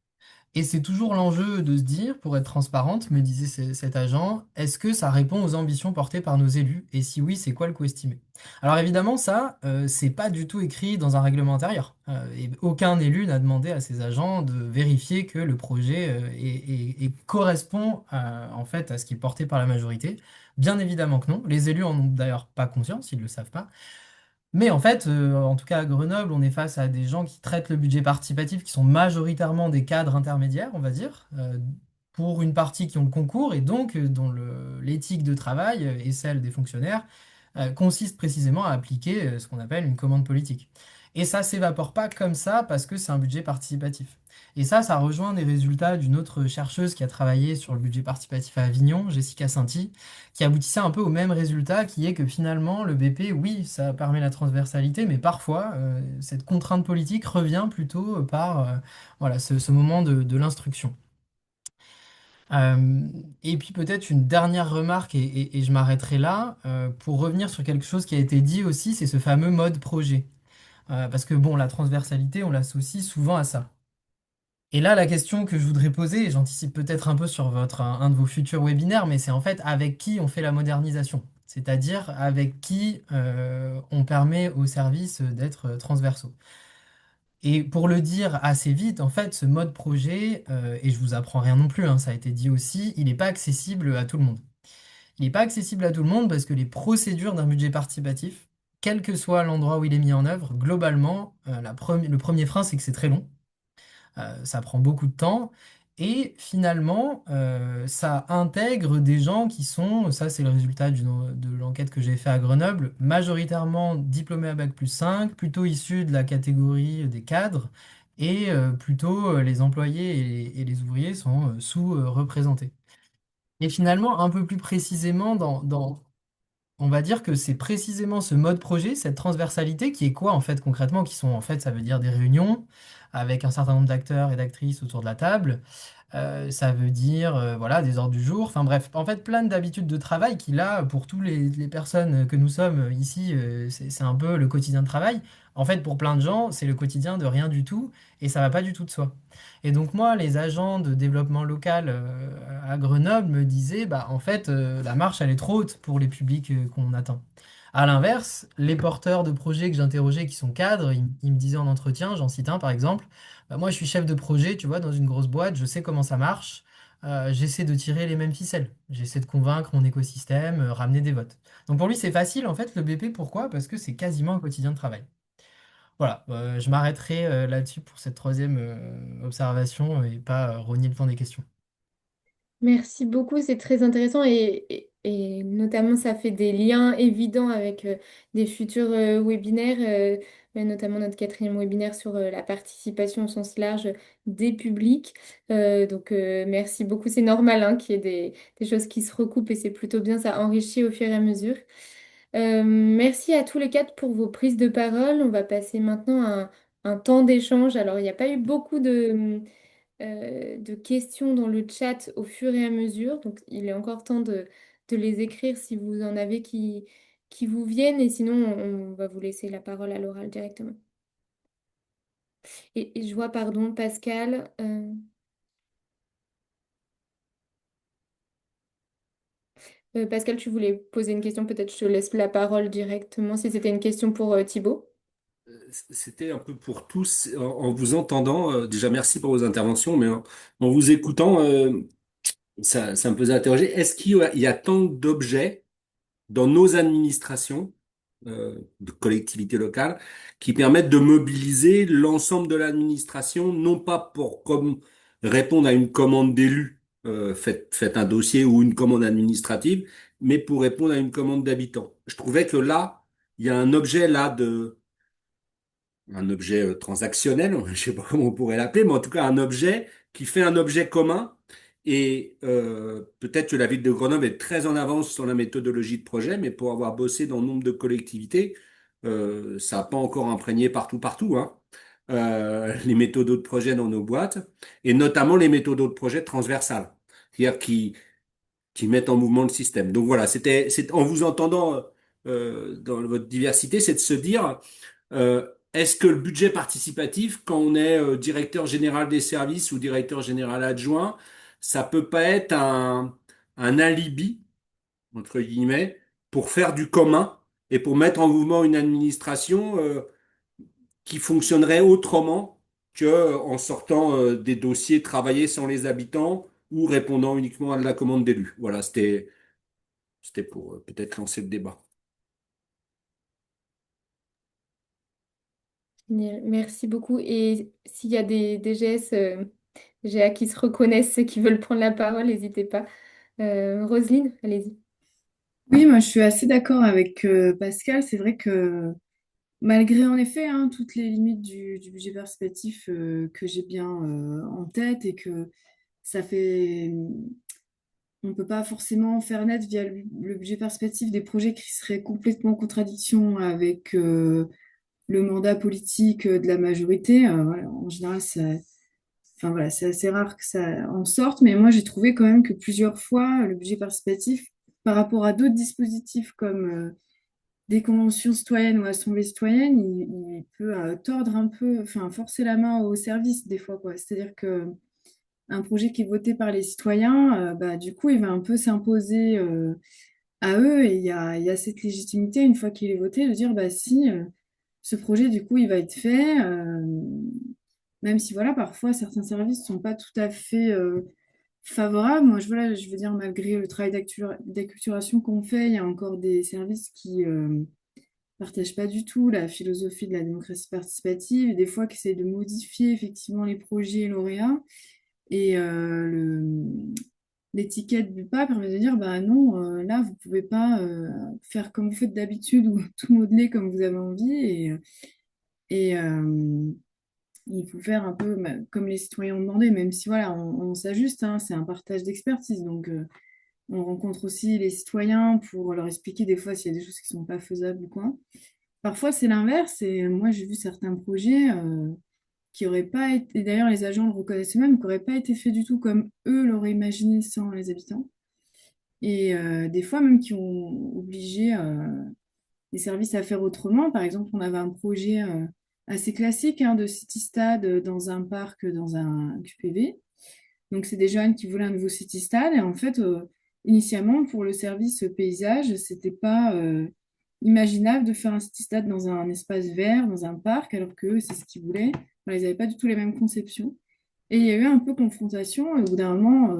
et c'est toujours l'enjeu de se dire, pour être transparente, me disait cet agent, est-ce que ça répond aux ambitions portées par nos élus? Et si oui, c'est quoi le coût estimé? Alors évidemment, ça, c'est pas du tout écrit dans un règlement intérieur. Et aucun élu n'a demandé à ses agents de vérifier que le projet correspond en fait à ce qui est porté par la majorité. Bien évidemment que non. Les élus en ont d'ailleurs pas conscience, ils ne le savent pas. Mais en fait, en tout cas à Grenoble, on est face à des gens qui traitent le budget participatif, qui sont majoritairement des cadres intermédiaires, on va dire, pour une partie qui ont le concours et donc dont l'éthique de travail et celle des fonctionnaires consiste précisément à appliquer ce qu'on appelle une commande politique. Et ça s'évapore pas comme ça parce que c'est un budget participatif. Et ça rejoint des résultats d'une autre chercheuse qui a travaillé sur le budget participatif à Avignon, Jessica Sainty, qui aboutissait un peu au même résultat, qui est que finalement, le BP, oui, ça permet la transversalité, mais parfois, cette contrainte politique revient plutôt par voilà, ce moment de l'instruction. Euh, et puis peut-être une dernière remarque, et je m'arrêterai là, pour revenir sur quelque chose qui a été dit aussi, c'est ce fameux mode projet. Parce que bon, la transversalité, on l'associe souvent à ça. Et là, la question que je voudrais poser, et j'anticipe peut-être un peu sur un de vos futurs webinaires, mais c'est en fait avec qui on fait la modernisation, c'est-à-dire avec qui on permet aux services d'être transversaux. Et pour le dire assez vite, en fait, ce mode projet, et je vous apprends rien non plus, hein, ça a été dit aussi, il n'est pas accessible à tout le monde. Il n'est pas accessible à tout le monde parce que les procédures d'un budget participatif, quel que soit l'endroit où il est mis en œuvre, globalement, le premier frein, c'est que c'est très long. Ça prend beaucoup de temps. Et finalement, ça intègre des gens qui sont, ça c'est le résultat de l'enquête que j'ai fait à Grenoble, majoritairement diplômés à Bac+5, plutôt issus de la catégorie des cadres, et plutôt les employés et les ouvriers sont sous-représentés. Et finalement, un peu plus précisément, on va dire que c'est précisément ce mode projet, cette transversalité, qui est quoi en fait concrètement, qui sont en fait, ça veut dire des réunions avec un certain nombre d'acteurs et d'actrices autour de la table. Ça veut dire voilà, des ordres du jour, enfin bref, en fait plein d'habitudes de travail qui là, pour toutes les personnes que nous sommes ici, c'est un peu le quotidien de travail. En fait, pour plein de gens, c'est le quotidien de rien du tout et ça va pas du tout de soi. Et donc moi, les agents de développement local à Grenoble me disaient, bah en fait, la marche elle est trop haute pour les publics qu'on atteint. À l'inverse, les porteurs de projets que j'interrogeais qui sont cadres, ils me disaient en entretien, j'en cite un par exemple, bah, moi, je suis chef de projet, tu vois, dans une grosse boîte, je sais comment ça marche. J'essaie de tirer les mêmes ficelles. J'essaie de convaincre mon écosystème, ramener des votes. Donc pour lui, c'est facile, en fait, le BP. Pourquoi? Parce que c'est quasiment un quotidien de travail. Voilà, je m'arrêterai là-dessus pour cette troisième observation et pas rogner le temps des questions. Merci beaucoup, c'est très intéressant et notamment ça fait des liens évidents avec des futurs webinaires, notamment notre quatrième webinaire sur la participation au sens large des publics. Merci beaucoup, c'est normal hein, qu'il y ait des choses qui se recoupent et c'est plutôt bien, ça enrichit au fur et à mesure. Merci à tous les quatre pour vos prises de parole. On va passer maintenant à un temps d'échange. Alors, il n'y a pas eu beaucoup de questions dans le chat au fur et à mesure. Donc, il est encore temps de les écrire si vous en avez qui vous viennent. Et sinon, on va vous laisser la parole à l'oral directement. Et je vois, pardon, Pascal. Pascal, tu voulais poser une question. Peut-être je te laisse la parole directement si c'était une question pour Thibaut. C'était un peu pour tous, en vous entendant, déjà merci pour vos interventions, mais en vous écoutant, ça me faisait interroger, est-ce il y a tant d'objets dans nos administrations de collectivités locales qui permettent de mobiliser l'ensemble de l'administration, non pas pour comme répondre à une commande d'élu, faites un dossier ou une commande administrative, mais pour répondre à une commande d'habitants. Je trouvais que là, il y a un objet là de un objet transactionnel, je sais pas comment on pourrait l'appeler, mais en tout cas un objet qui fait un objet commun. Et peut-être que la ville de Grenoble est très en avance sur la méthodologie de projet, mais pour avoir bossé dans nombre de collectivités, ça n'a pas encore imprégné partout, hein, les méthodes de projet dans nos boîtes, et notamment les méthodes de projet transversales, c'est-à-dire qui mettent en mouvement le système. Donc voilà, c'est en vous entendant dans votre diversité, c'est de se dire est-ce que le budget participatif, quand on est directeur général des services ou directeur général adjoint, ça peut pas être un alibi, entre guillemets, pour faire du commun et pour mettre en mouvement une administration qui fonctionnerait autrement que en sortant des dossiers travaillés sans les habitants ou répondant uniquement à de la commande d'élu. Voilà, c'était pour peut-être lancer le débat. Génial. Merci beaucoup. Et s'il y a des DGS, GA qui se reconnaissent et qui veulent prendre la parole, n'hésitez pas. Roselyne, allez-y. Oui, moi je suis assez d'accord avec Pascal. C'est vrai que malgré en effet hein, toutes les limites du budget participatif que j'ai bien en tête et que ça fait, on ne peut pas forcément faire naître via le budget participatif des projets qui seraient complètement en contradiction avec le mandat politique de la majorité. Voilà, en général, enfin, voilà, c'est assez rare que ça en sorte, mais moi j'ai trouvé quand même que plusieurs fois le budget participatif, par rapport à d'autres dispositifs comme des conventions citoyennes ou assemblées citoyennes, il peut tordre un peu, enfin forcer la main au service des fois, quoi. C'est-à-dire que un projet qui est voté par les citoyens, bah, du coup, il va un peu s'imposer à eux et il y a cette légitimité, une fois qu'il est voté, de dire, bah si, ce projet, du coup, il va être fait, même si, voilà, parfois, certains services ne sont pas tout à fait favorables. Moi, voilà, je veux dire, malgré le travail d'acculturation qu'on fait, il y a encore des services qui partagent pas du tout la philosophie de la démocratie participative, et des fois qui essayent de modifier effectivement les projets lauréats. Et l'étiquette BUPA permet de dire, bah non, là, vous pouvez pas faire comme vous faites d'habitude ou tout modeler comme vous avez envie. Et il faut faire un peu comme les citoyens ont demandé, même si voilà, on s'ajuste, hein, c'est un partage d'expertise. Donc, on rencontre aussi les citoyens pour leur expliquer des fois s'il y a des choses qui ne sont pas faisables ou quoi. Parfois, c'est l'inverse. Et moi, j'ai vu certains projets qui n'auraient pas été, et d'ailleurs, les agents le reconnaissent eux-mêmes, qui n'auraient pas été faits du tout comme eux l'auraient imaginé sans les habitants. Et des fois, même qui ont obligé les services à faire autrement. Par exemple, on avait un projet assez classique hein, de city-stade dans un parc, dans un QPV. Donc, c'est des jeunes qui voulaient un nouveau city-stade. Et en fait, initialement, pour le service paysage, c'était pas imaginable de faire un city-stade dans un espace vert, dans un parc, alors que c'est ce qu'ils voulaient. Enfin, ils n'avaient pas du tout les mêmes conceptions. Et il y a eu un peu confrontation. Et au bout d'un moment,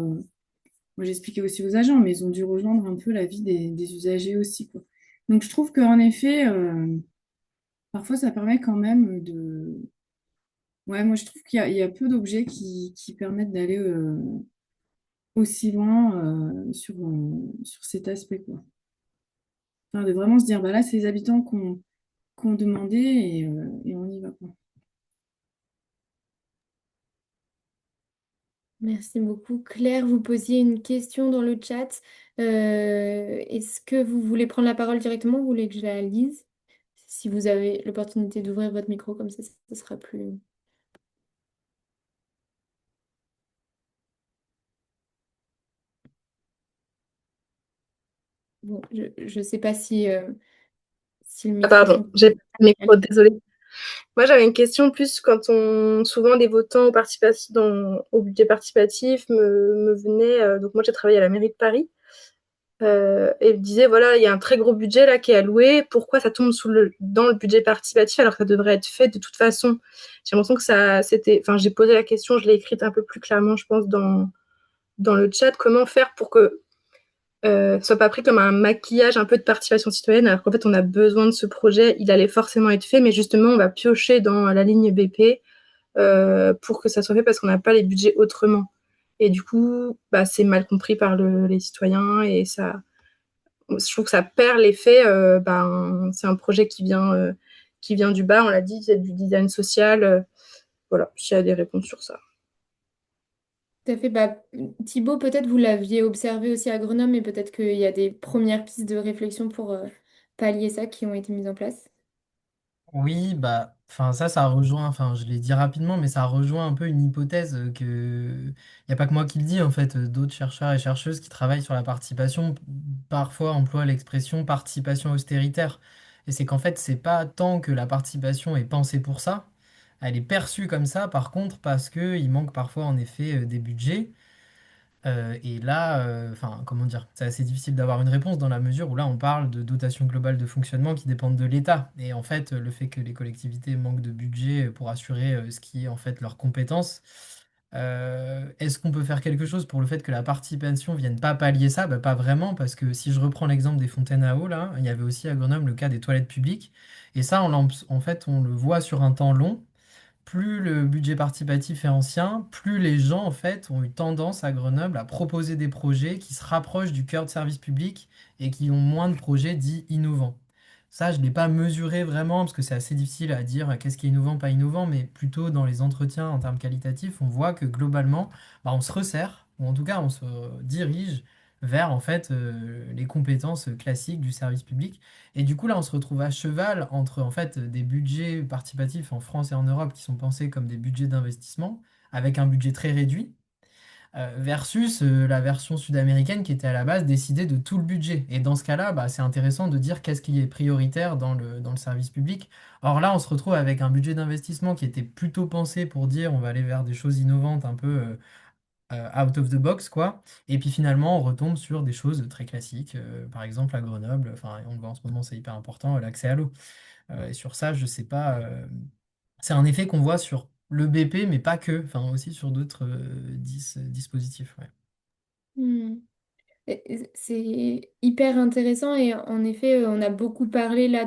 moi j'expliquais aussi aux agents, mais ils ont dû rejoindre un peu la vie des usagers aussi, quoi. Donc, je trouve qu'en effet, parfois, ça permet quand même de... Ouais, moi, je trouve qu'il y a peu d'objets qui permettent d'aller aussi loin sur cet aspect, quoi. Enfin, de vraiment se dire, bah là, c'est les habitants qu'on demandé et on y va, quoi. Merci beaucoup. Claire, vous posiez une question dans le chat. Est-ce que vous voulez prendre la parole directement ou vous voulez que je la lise? Si vous avez l'opportunité d'ouvrir votre micro, comme ça sera plus... Bon, je ne sais pas si le Ah, micro pardon, fonctionne. j'ai pas le micro, désolée. Moi, j'avais une question plus quand souvent les votants au budget participatif me venaient. Donc, moi, j'ai travaillé à la mairie de Paris et me disaient voilà, il y a un très gros budget là qui est alloué. Pourquoi ça tombe dans le budget participatif alors que ça devrait être fait de toute façon? J'ai l'impression que enfin, j'ai posé la question, je l'ai écrite un peu plus clairement, je pense, dans le chat. Comment faire pour que soit pas pris comme un maquillage un peu de participation citoyenne, alors qu'en fait, on a besoin de ce projet, il allait forcément être fait, mais justement, on va piocher dans la ligne BP pour que ça soit fait parce qu'on n'a pas les budgets autrement. Et du coup, bah, c'est mal compris par les citoyens et je trouve que ça perd l'effet. C'est un projet qui vient du bas, on l'a dit, c'est du design social. Voilà, s'il y a des réponses sur ça. Tout à fait. Bah, Thibaut, peut-être vous l'aviez observé aussi à Grenoble, mais peut-être qu'il y a des premières pistes de réflexion pour pallier ça qui ont été mises en place. Oui, bah, enfin ça rejoint, enfin je l'ai dit rapidement, mais ça rejoint un peu une hypothèse que il n'y a pas que moi qui le dis en fait, d'autres chercheurs et chercheuses qui travaillent sur la participation parfois emploient l'expression participation austéritaire. Et c'est qu'en fait c'est pas tant que la participation est pensée pour ça, elle est perçue comme ça par contre parce que il manque parfois en effet des budgets. Et là, enfin, comment dire, c'est assez difficile d'avoir une réponse dans la mesure où là, on parle de dotation globale de fonctionnement qui dépendent de l'État. Et en fait, le fait que les collectivités manquent de budget pour assurer ce qui est en fait leur compétence, est-ce qu'on peut faire quelque chose pour le fait que la participation vienne pas pallier ça? Bah, pas vraiment, parce que si je reprends l'exemple des fontaines à eau, là, il y avait aussi à Grenoble le cas des toilettes publiques. Et ça, en fait, on le voit sur un temps long. Plus le budget participatif est ancien, plus les gens en fait ont eu tendance à Grenoble à proposer des projets qui se rapprochent du cœur de service public et qui ont moins de projets dits innovants. Ça, je ne l'ai pas mesuré vraiment parce que c'est assez difficile à dire qu'est-ce qui est innovant, pas innovant, mais plutôt dans les entretiens en termes qualitatifs, on voit que globalement, bah, on se resserre, ou en tout cas on se dirige vers en fait les compétences classiques du service public. Et du coup, là, on se retrouve à cheval entre en fait des budgets participatifs en France et en Europe qui sont pensés comme des budgets d'investissement, avec un budget très réduit, versus la version sud-américaine qui était à la base décidée de tout le budget. Et dans ce cas-là, bah, c'est intéressant de dire qu'est-ce qui est prioritaire dans le service public. Or là, on se retrouve avec un budget d'investissement qui était plutôt pensé pour dire on va aller vers des choses innovantes un peu out of the box, quoi. Et puis finalement, on retombe sur des choses très classiques. Par exemple, à Grenoble, enfin, on le voit en ce moment, c'est hyper important, l'accès à l'eau. Et sur ça, je sais pas. C'est un effet qu'on voit sur le BP, mais pas que. Enfin, aussi sur d'autres dispositifs. Ouais. Hmm. C'est hyper intéressant et en effet, on a beaucoup parlé là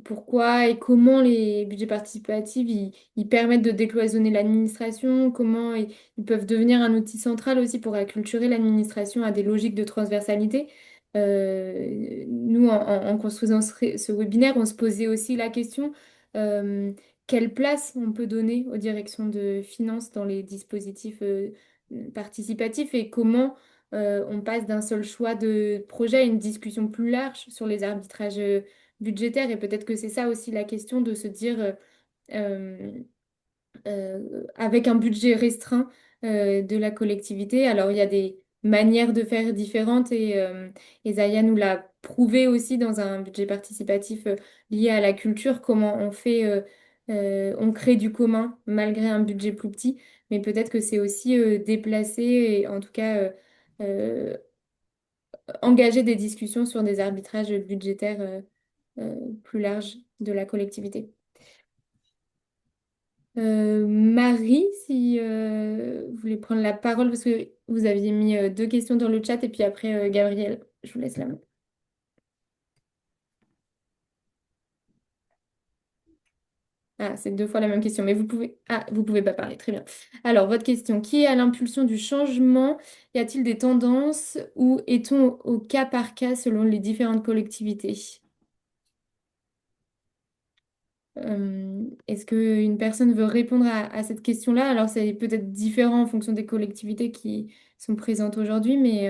pourquoi et comment les budgets participatifs ils permettent de décloisonner l'administration, comment ils peuvent devenir un outil central aussi pour acculturer l'administration à des logiques de transversalité. Nous, en construisant ce webinaire, on se posait aussi la question, euh, quelle place on peut donner aux directions de finances dans les dispositifs participatifs et comment on passe d'un seul choix de projet à une discussion plus large sur les arbitrages budgétaire. Et peut-être que c'est ça aussi la question de se dire, euh, avec un budget restreint de la collectivité, alors il y a des manières de faire différentes et Zaya nous l'a prouvé aussi dans un budget participatif lié à la culture, comment on fait, on crée du commun malgré un budget plus petit, mais peut-être que c'est aussi déplacer et en tout cas engager des discussions sur des arbitrages budgétaires plus large de la collectivité. Marie, si vous voulez prendre la parole, parce que vous aviez mis deux questions dans le chat, et puis après, Gabriel, je vous laisse la main. Ah, c'est deux fois la même question, mais vous pouvez... Ah, vous pouvez pas parler, très bien. Alors, votre question, qui est à l'impulsion du changement? Y a-t-il des tendances ou est-on au cas par cas selon les différentes collectivités? Est-ce qu'une personne veut répondre à cette question-là? Alors, c'est peut-être différent en fonction des collectivités qui sont présentes aujourd'hui, mais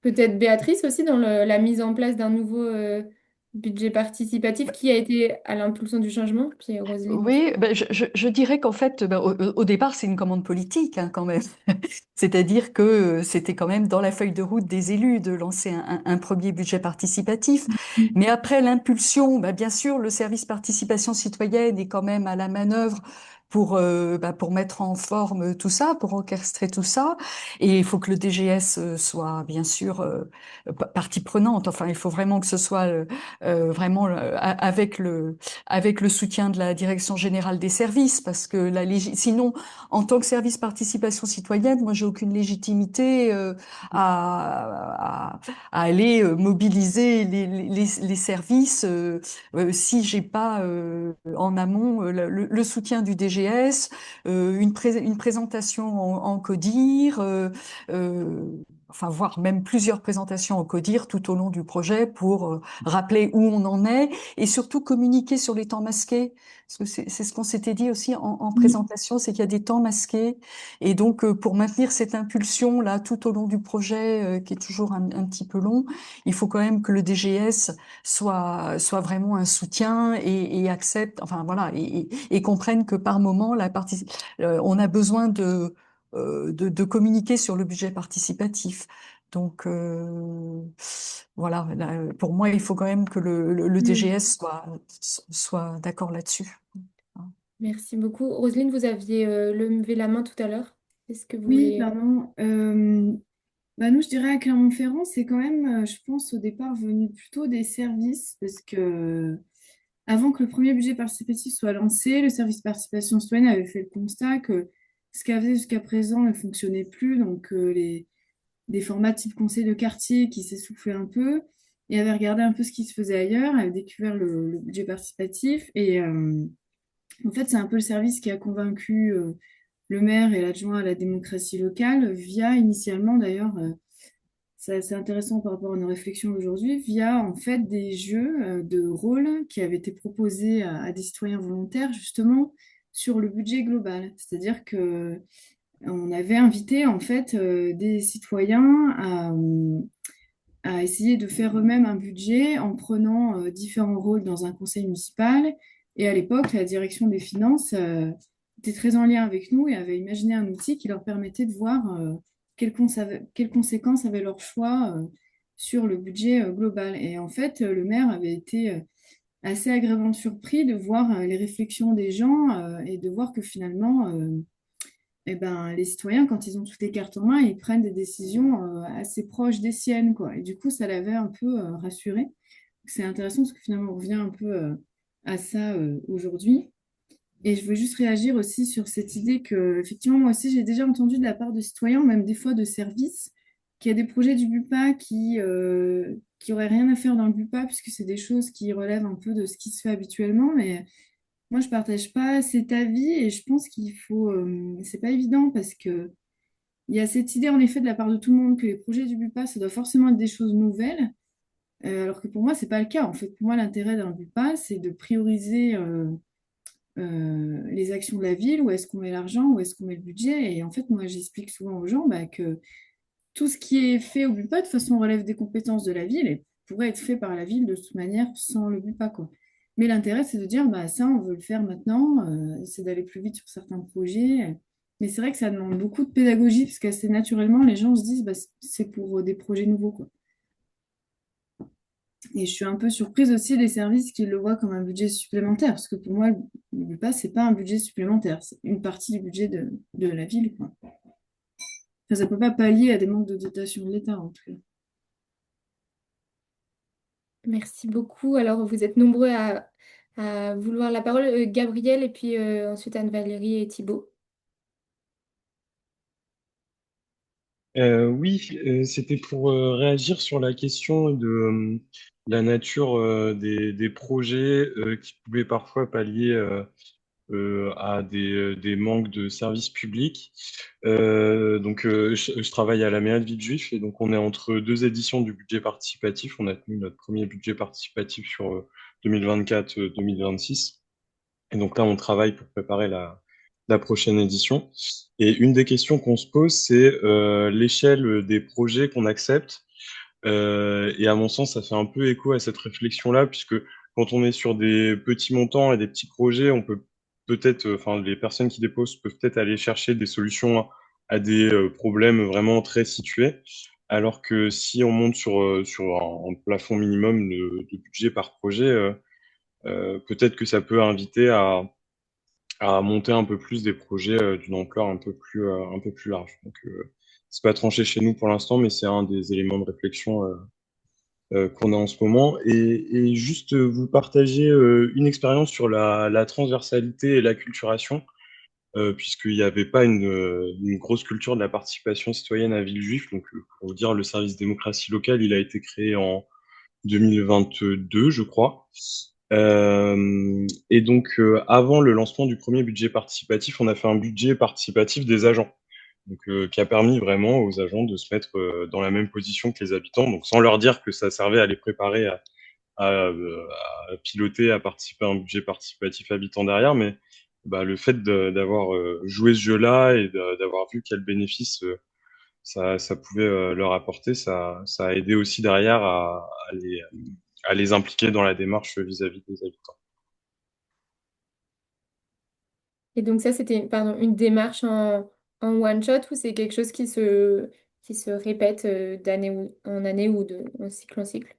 peut-être Béatrice aussi dans la mise en place d'un nouveau budget participatif qui a été à l'impulsion du changement. Puis Roselyne aussi. Oui, ben, je dirais qu'en fait, ben, au départ, c'est une commande politique hein, quand même. C'est-à-dire que c'était quand même dans la feuille de route des élus de lancer un premier budget participatif. Mais après l'impulsion, ben, bien sûr, le service participation citoyenne est quand même à la manœuvre pour mettre en forme tout ça, pour orchestrer tout ça. Et il faut que le DGS soit bien sûr partie prenante. Enfin, il faut vraiment que ce soit vraiment avec le soutien de la Direction générale des services, parce que sinon, en tant que service participation citoyenne, moi, j'ai aucune légitimité à aller mobiliser les services si j'ai pas en amont le soutien du DGS, une présentation en CODIR, enfin voire même plusieurs présentations en CODIR tout au long du projet pour rappeler où on en est et surtout communiquer sur les temps masqués. Parce que c'est ce qu'on s'était dit aussi en présentation, c'est qu'il y a des temps masqués. Et donc, pour maintenir cette impulsion là tout au long du projet, qui est toujours un petit peu long, il faut quand même que le DGS soit vraiment un soutien et accepte, enfin voilà, et comprenne que par moment, on a besoin de communiquer sur le budget participatif. Donc voilà, là, pour moi, il faut quand même que le DGS soit d'accord là-dessus. Merci beaucoup. Roselyne, vous aviez levé la main tout à l'heure. Est-ce que vous Oui, voulez... pardon. Bah nous, je dirais à Clermont-Ferrand, c'est quand même, je pense, au départ venu plutôt des services, parce que avant que le premier budget participatif soit lancé, le service participation citoyenne avait fait le constat que ce qu'il avait jusqu'à présent ne fonctionnait plus, donc des formats type conseil de quartier qui s'essoufflaient un peu, et avait regardé un peu ce qui se faisait ailleurs, avait découvert le budget participatif, et en fait, c'est un peu le service qui a convaincu le maire et l'adjoint à la démocratie locale via initialement d'ailleurs, c'est assez intéressant par rapport à nos réflexions aujourd'hui, via en fait des jeux de rôle qui avaient été proposés à des citoyens volontaires justement sur le budget global. C'est-à-dire que on avait invité en fait des citoyens à essayer de faire eux-mêmes un budget en prenant différents rôles dans un conseil municipal. Et à l'époque, la direction des finances était très en lien avec nous et avait imaginé un outil qui leur permettait de voir quelles conséquences avaient leurs choix sur le budget global. Et en fait, le maire avait été assez agréablement surpris de voir les réflexions des gens et de voir que finalement, eh ben, les citoyens, quand ils ont toutes les cartes en main, ils prennent des décisions assez proches des siennes, quoi. Et du coup, ça l'avait un peu rassuré. C'est intéressant parce que finalement, on revient un peu à ça aujourd'hui. Et je veux juste réagir aussi sur cette idée que, effectivement, moi aussi, j'ai déjà entendu de la part de citoyens, même des fois de services, qu'il y a des projets du BUPA qui auraient rien à faire dans le BUPA, puisque c'est des choses qui relèvent un peu de ce qui se fait habituellement, mais moi, je partage pas cet avis et je pense qu'il faut, c'est pas évident parce que il y a cette idée en effet de la part de tout le monde que les projets du BUPA, ça doit forcément être des choses nouvelles, alors que pour moi, c'est pas le cas. En fait, pour moi, l'intérêt d'un BUPA, c'est de prioriser les actions de la ville, où est-ce qu'on met l'argent, où est-ce qu'on met le budget. Et en fait, moi, j'explique souvent aux gens bah, que tout ce qui est fait au BUPA, de toute façon, relève des compétences de la ville et pourrait être fait par la ville de toute manière sans le BUPA, quoi. Mais l'intérêt, c'est de dire, bah, ça, on veut le faire maintenant, c'est d'aller plus vite sur certains projets. Mais c'est vrai que ça demande beaucoup de pédagogie, parce qu'assez naturellement, les gens se disent, bah, c'est pour des projets nouveaux, quoi. Et je suis un peu surprise aussi des services qui le voient comme un budget supplémentaire, parce que pour moi, le BUPA, c'est pas un budget supplémentaire, c'est une partie du budget de la ville, quoi. Enfin, ça ne peut pas pallier à des manques de dotation de l'État, en tout cas. Merci beaucoup. Alors, vous êtes nombreux à vouloir la parole. Gabriel et puis ensuite Anne-Valérie et Thibaut. Oui, c'était pour réagir sur la question de la nature des projets qui pouvaient parfois pallier à des manques de services publics. Je travaille à la mairie de Villejuif et donc on est entre deux éditions du budget participatif. On a tenu notre premier budget participatif sur 2024-2026. Et donc là, on travaille pour préparer la prochaine édition. Et une des questions qu'on se pose, c'est l'échelle des projets qu'on accepte. Et à mon sens, ça fait un peu écho à cette réflexion-là, puisque quand on est sur des petits montants et des petits projets, on peut peut-être, enfin, les personnes qui déposent peuvent peut-être aller chercher des solutions à des problèmes vraiment très situés. Alors que si on monte sur un plafond minimum de budget par projet, peut-être que ça peut inviter à monter un peu plus des projets d'une ampleur un peu plus large. Donc, c'est pas tranché chez nous pour l'instant, mais c'est un des éléments de réflexion qu'on a en ce moment. Et juste vous partager une expérience sur la transversalité et l'acculturation, puisqu'il n'y avait pas une grosse culture de la participation citoyenne à Villejuif. Donc, pour vous dire, le service démocratie locale, il a été créé en 2022, je crois. Et donc, avant le lancement du premier budget participatif, on a fait un budget participatif des agents, donc, qui a permis vraiment aux agents de se mettre dans la même position que les habitants, donc sans leur dire que ça servait à les préparer à piloter, à participer à un budget participatif habitant derrière, mais bah, le fait d'avoir joué ce jeu-là et d'avoir vu quels bénéfices ça pouvait leur apporter, ça a aidé aussi derrière à les impliquer dans la démarche vis-à-vis des habitants. Et donc ça, c'était pardon, une démarche en one shot ou c'est quelque chose qui se répète d'année en année ou de en cycle en cycle?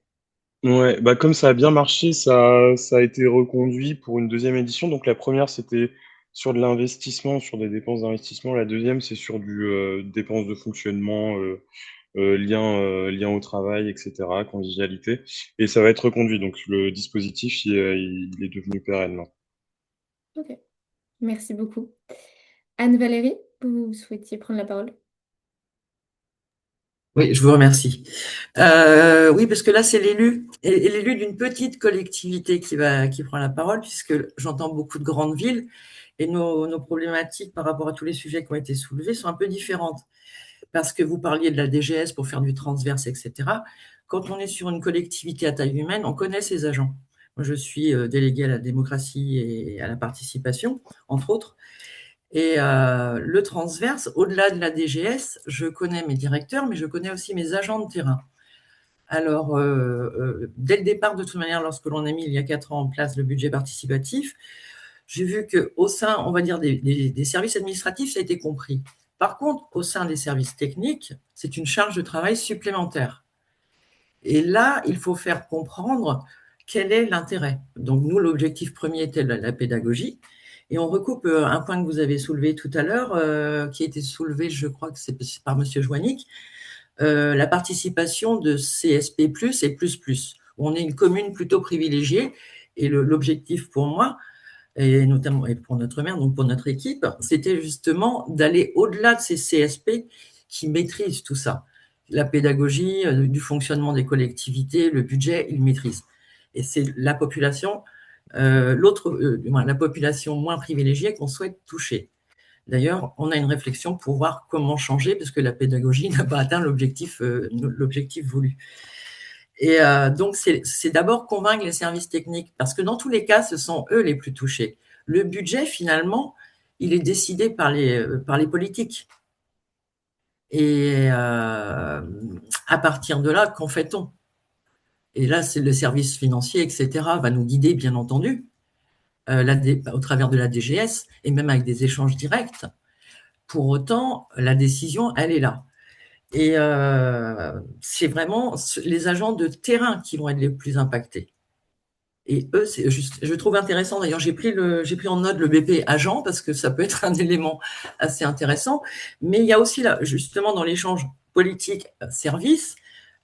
Ouais, bah comme ça a bien marché, ça a été reconduit pour une deuxième édition. Donc la première, c'était sur de l'investissement, sur des dépenses d'investissement. La deuxième, c'est sur du dépenses de fonctionnement, lien au travail, etc., convivialité. Et ça va être reconduit. Donc le dispositif, il est devenu pérenne maintenant. Ok, merci beaucoup. Anne-Valérie, vous souhaitiez prendre la parole? Oui, je vous remercie. Oui, parce que là, c'est l'élu, et l'élu d'une petite collectivité qui prend la parole, puisque j'entends beaucoup de grandes villes, et nos problématiques par rapport à tous les sujets qui ont été soulevés sont un peu différentes. Parce que vous parliez de la DGS pour faire du transverse, etc. Quand on est sur une collectivité à taille humaine, on connaît ses agents. Moi, je suis déléguée à la démocratie et à la participation, entre autres. Et le transverse, au-delà de la DGS, je connais mes directeurs, mais je connais aussi mes agents de terrain. Alors, dès le départ, de toute manière, lorsque l'on a mis il y a 4 ans en place le budget participatif, j'ai vu qu'au sein, on va dire, des services administratifs, ça a été compris. Par contre, au sein des services techniques, c'est une charge de travail supplémentaire. Et là, il faut faire comprendre quel est l'intérêt. Donc, nous, l'objectif premier était la pédagogie. Et on recoupe un point que vous avez soulevé tout à l'heure, qui a été soulevé, je crois que c'est par Monsieur Joannick, la participation de CSP+, et plus. On est une commune plutôt privilégiée. Et l'objectif pour moi, et notamment et pour notre maire, donc pour notre équipe, c'était justement d'aller au-delà de ces CSP qui maîtrisent tout ça. la pédagogie, du fonctionnement des collectivités, le budget, ils maîtrisent. Et c'est la population, du moins, la population moins privilégiée qu'on souhaite toucher. D'ailleurs, on a une réflexion pour voir comment changer, parce que la pédagogie n'a pas atteint l'objectif voulu. Et donc, c'est d'abord convaincre les services techniques, parce que dans tous les cas, ce sont eux les plus touchés. Le budget, finalement, il est décidé par les politiques. Et à partir de là, qu'en fait-on? Et là, c'est le service financier, etc., va nous guider, bien entendu, au travers de la DGS, et même avec des échanges directs. Pour autant, la décision, elle est là. Et c'est vraiment les agents de terrain qui vont être les plus impactés. Et eux, c'est juste, je trouve intéressant. D'ailleurs, j'ai pris en note le BP agent parce que ça peut être un élément assez intéressant. Mais il y a aussi là, justement, dans l'échange politique-service,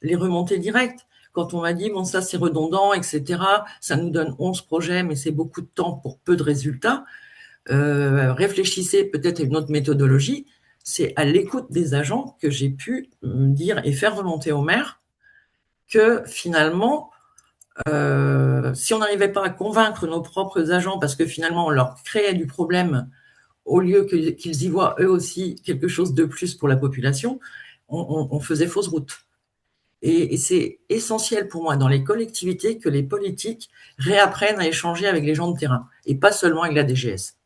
les remontées directes. Quand on m'a dit, bon, ça c'est redondant, etc., ça nous donne 11 projets, mais c'est beaucoup de temps pour peu de résultats. Réfléchissez peut-être à une autre méthodologie. C'est à l'écoute des agents que j'ai pu me dire et faire remonter au maire que finalement, si on n'arrivait pas à convaincre nos propres agents, parce que finalement on leur créait du problème au lieu qu'ils y voient eux aussi quelque chose de plus pour la population, on faisait fausse route. Et c'est essentiel pour moi dans les collectivités que les politiques réapprennent à échanger avec les gens de terrain et pas seulement avec la DGS.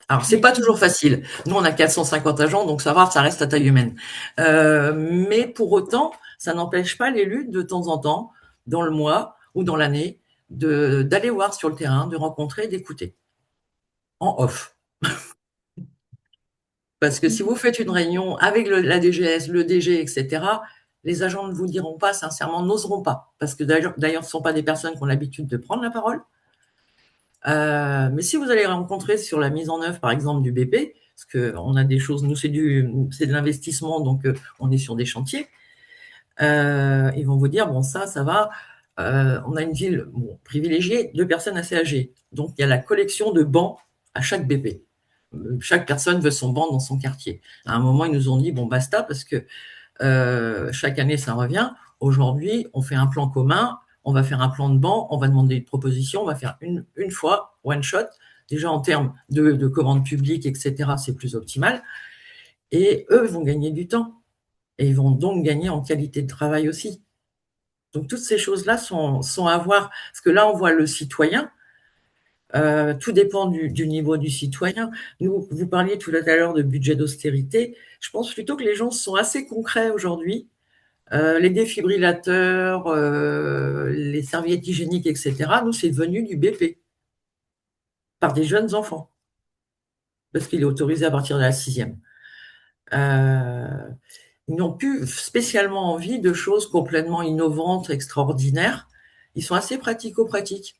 Alors, c'est pas toujours facile. Nous, on a 450 agents, donc ça va, ça reste à taille humaine. Mais pour autant, ça n'empêche pas l'élu, de temps en temps, dans le mois ou dans l'année, d'aller voir sur le terrain, de rencontrer, d'écouter. En off. Parce que si vous faites une réunion avec la DGS, le DG, etc., les agents ne vous diront pas, sincèrement, n'oseront pas. Parce que d'ailleurs, ce ne sont pas des personnes qui ont l'habitude de prendre la parole. Mais si vous allez rencontrer sur la mise en œuvre, par exemple, du BP, parce qu'on a des choses, nous, c'est de l'investissement, donc on est sur des chantiers, ils vont vous dire, bon, ça va, on a une ville privilégiée de personnes assez âgées. Donc, il y a la collection de bancs à chaque BP. Chaque personne veut son banc dans son quartier. À un moment, ils nous ont dit, bon, basta, parce que chaque année, ça revient. Aujourd'hui, on fait un plan commun, on va faire un plan de banc, on va demander une proposition, on va faire une fois, one shot. Déjà, en termes de commandes publiques, etc., c'est plus optimal. Et eux vont gagner du temps. Et ils vont donc gagner en qualité de travail aussi. Donc, toutes ces choses-là sont à voir. Parce que là, on voit le citoyen. Tout dépend du niveau du citoyen. Vous parliez tout à l'heure de budget d'austérité. Je pense plutôt que les gens sont assez concrets aujourd'hui. Les défibrillateurs, les serviettes hygiéniques, etc., nous, c'est venu du BP, par des jeunes enfants, parce qu'il est autorisé à partir de la 6e. Ils n'ont plus spécialement envie de choses complètement innovantes, extraordinaires. Ils sont assez pratico-pratiques.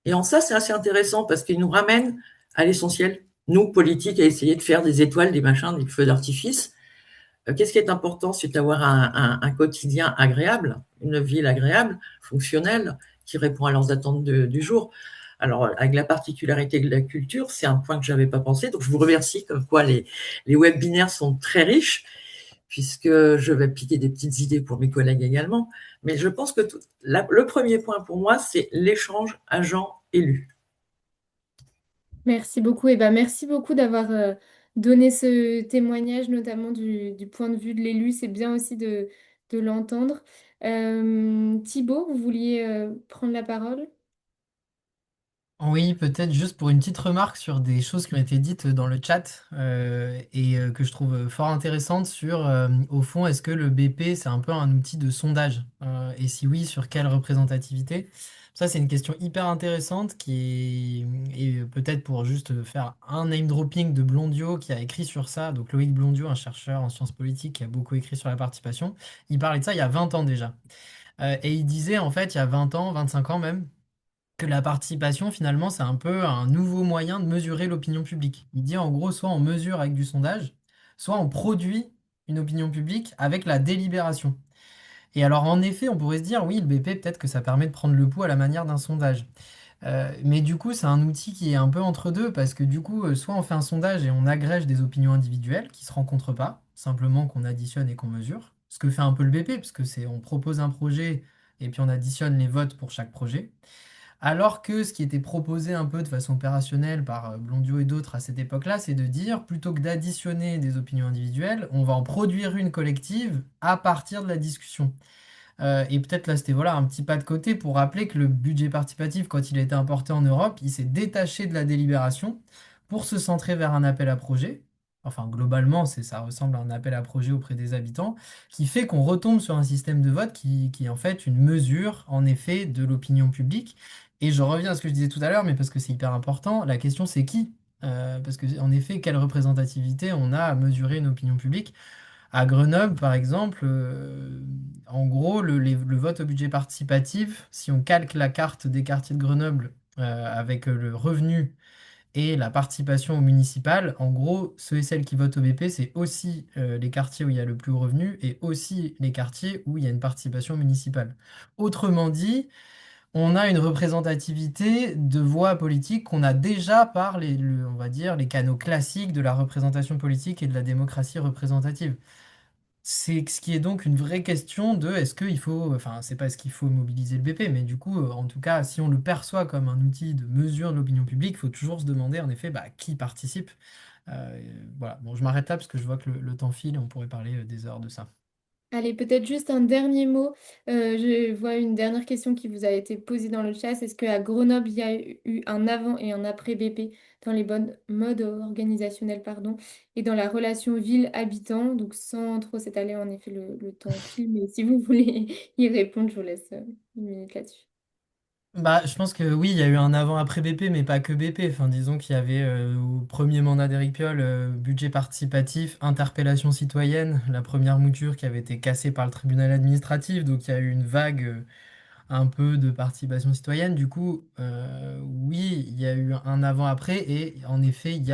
Et en ça, c'est assez intéressant, parce qu'ils nous ramènent à l'essentiel. Nous, politiques, à essayer de faire des étoiles, des machins, des feux d'artifice. Qu'est-ce qui est important, c'est d'avoir un quotidien agréable, une ville agréable, fonctionnelle, qui répond à leurs attentes du jour. Alors, avec la particularité de la culture, c'est un point que je n'avais pas pensé. Donc, je vous remercie, comme quoi les webinaires sont très riches, puisque je vais piquer des petites idées pour mes collègues également. Mais je pense que le premier point pour moi, c'est l'échange agent-élu. Merci beaucoup. Et ben, merci beaucoup d'avoir donné ce témoignage, notamment du point de vue de l'élu. C'est bien aussi de l'entendre. Thibaut, vous vouliez prendre la parole? Oui, peut-être juste pour une petite remarque sur des choses qui ont été dites dans le chat et que je trouve fort intéressantes sur, au fond, est-ce que le BP, c'est un peu un outil de sondage? Et si oui, sur quelle représentativité? Ça, c'est une question hyper intéressante et peut-être pour juste faire un name dropping de Blondiot qui a écrit sur ça, donc Loïc Blondiot, un chercheur en sciences politiques qui a beaucoup écrit sur la participation, il parlait de ça il y a 20 ans déjà. Et il disait en fait, il y a 20 ans, 25 ans même, que la participation, finalement, c'est un peu un nouveau moyen de mesurer l'opinion publique. Il dit en gros, soit on mesure avec du sondage, soit on produit une opinion publique avec la délibération. Et alors, en effet, on pourrait se dire, oui, le BP, peut-être que ça permet de prendre le pouls à la manière d'un sondage. Mais du coup, c'est un outil qui est un peu entre deux parce que du coup, soit on fait un sondage et on agrège des opinions individuelles qui se rencontrent pas, simplement qu'on additionne et qu'on mesure. Ce que fait un peu le BP, parce que c'est on propose un projet et puis on additionne les votes pour chaque projet. Alors que ce qui était proposé un peu de façon opérationnelle par Blondiot et d'autres à cette époque-là, c'est de dire, plutôt que d'additionner des opinions individuelles, on va en produire une collective à partir de la discussion. Et peut-être là, c'était voilà, un petit pas de côté pour rappeler que le budget participatif, quand il a été importé en Europe, il s'est détaché de la délibération pour se centrer vers un appel à projet. Enfin, globalement, ça ressemble à un appel à projet auprès des habitants, qui fait qu'on retombe sur un système de vote qui est en fait une mesure, en effet, de l'opinion publique. Et je reviens à ce que je disais tout à l'heure, mais parce que c'est hyper important, la question c'est qui? Parce que, en effet, quelle représentativité on a à mesurer une opinion publique? À Grenoble, par exemple, en gros, le vote au budget participatif, si on calque la carte des quartiers de Grenoble avec le revenu et la participation au municipal, en gros, ceux et celles qui votent au BP, c'est aussi les quartiers où il y a le plus haut revenu et aussi les quartiers où il y a une participation municipale. Autrement dit, on a une représentativité de voix politiques qu'on a déjà par on va dire, les canaux classiques de la représentation politique et de la démocratie représentative. C'est ce qui est donc une vraie question de est-ce qu'il faut, enfin, c'est pas est-ce qu'il faut mobiliser le BP, mais du coup, en tout cas, si on le perçoit comme un outil de mesure de l'opinion publique, il faut toujours se demander en effet bah, qui participe. Voilà, bon, je m'arrête là parce que je vois que le temps file et on pourrait parler des heures de ça. Allez, peut-être juste un dernier mot. Je vois une dernière question qui vous a été posée dans le chat. Est-ce qu'à Grenoble, il y a eu un avant et un après BP dans les bonnes modes organisationnels, pardon, et dans la relation ville-habitant? Donc, sans trop s'étaler, en effet, le temps file, mais si vous voulez y répondre, je vous laisse une minute là-dessus. Bah, je pense que oui, il y a eu un avant-après BP, mais pas que BP. Enfin, disons qu'il y avait au premier mandat d'Éric Piolle, budget participatif, interpellation citoyenne, la première mouture qui avait été cassée par le tribunal administratif. Donc il y a eu une vague un peu de participation citoyenne. Du coup, oui, il y a eu un avant-après et en effet, il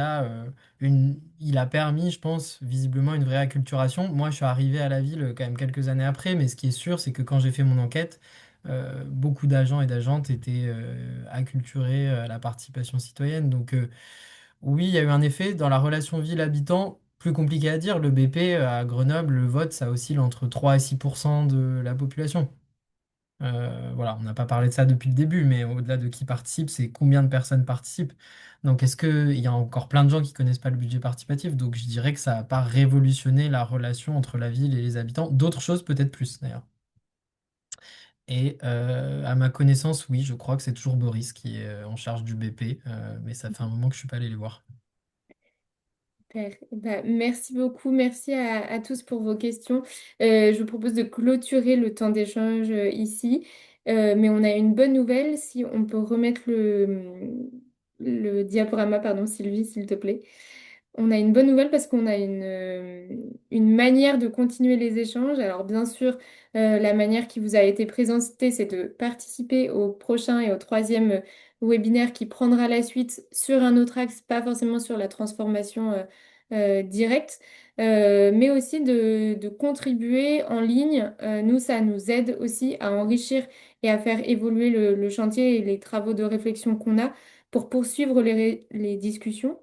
a permis, je pense, visiblement une vraie acculturation. Moi, je suis arrivé à la ville quand même quelques années après, mais ce qui est sûr, c'est que quand j'ai fait mon enquête, beaucoup d'agents et d'agentes étaient acculturés à la participation citoyenne. Donc, oui, il y a eu un effet dans la relation ville-habitant. Plus compliqué à dire, le BP à Grenoble, le vote, ça oscille entre 3 et 6% de la population. Voilà, on n'a pas parlé de ça depuis le début, mais au-delà de qui participe, c'est combien de personnes participent. Donc, il y a encore plein de gens qui connaissent pas le budget participatif, donc je dirais que ça n'a pas révolutionné la relation entre la ville et les habitants. D'autres choses, peut-être plus d'ailleurs. Et à ma connaissance, oui, je crois que c'est toujours Boris qui est en charge du BP, mais ça fait un moment que je suis pas allé les voir. Super. Eh ben, merci beaucoup, merci à tous pour vos questions. Je vous propose de clôturer le temps d'échange ici. Mais on a une bonne nouvelle, si on peut remettre le diaporama, pardon, Sylvie, s'il te plaît. On a une bonne nouvelle parce qu'on a une manière de continuer les échanges. Alors bien sûr, la manière qui vous a été présentée, c'est de participer au prochain et au troisième webinaire qui prendra la suite sur un autre axe, pas forcément sur la transformation directe, mais aussi de contribuer en ligne. Nous, ça nous aide aussi à enrichir et à faire évoluer le chantier et les travaux de réflexion qu'on a pour poursuivre les discussions.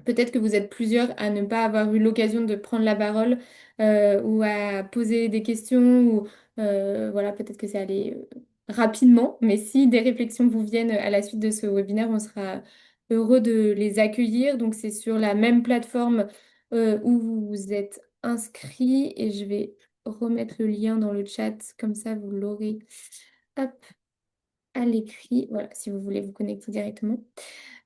Peut-être que vous êtes plusieurs à ne pas avoir eu l'occasion de prendre la parole ou à poser des questions ou voilà, peut-être que c'est allé rapidement, mais si des réflexions vous viennent à la suite de ce webinaire, on sera heureux de les accueillir. Donc c'est sur la même plateforme où vous vous êtes inscrit et je vais remettre le lien dans le chat, comme ça vous l'aurez hop, à l'écrit. Voilà, si vous voulez vous connecter directement.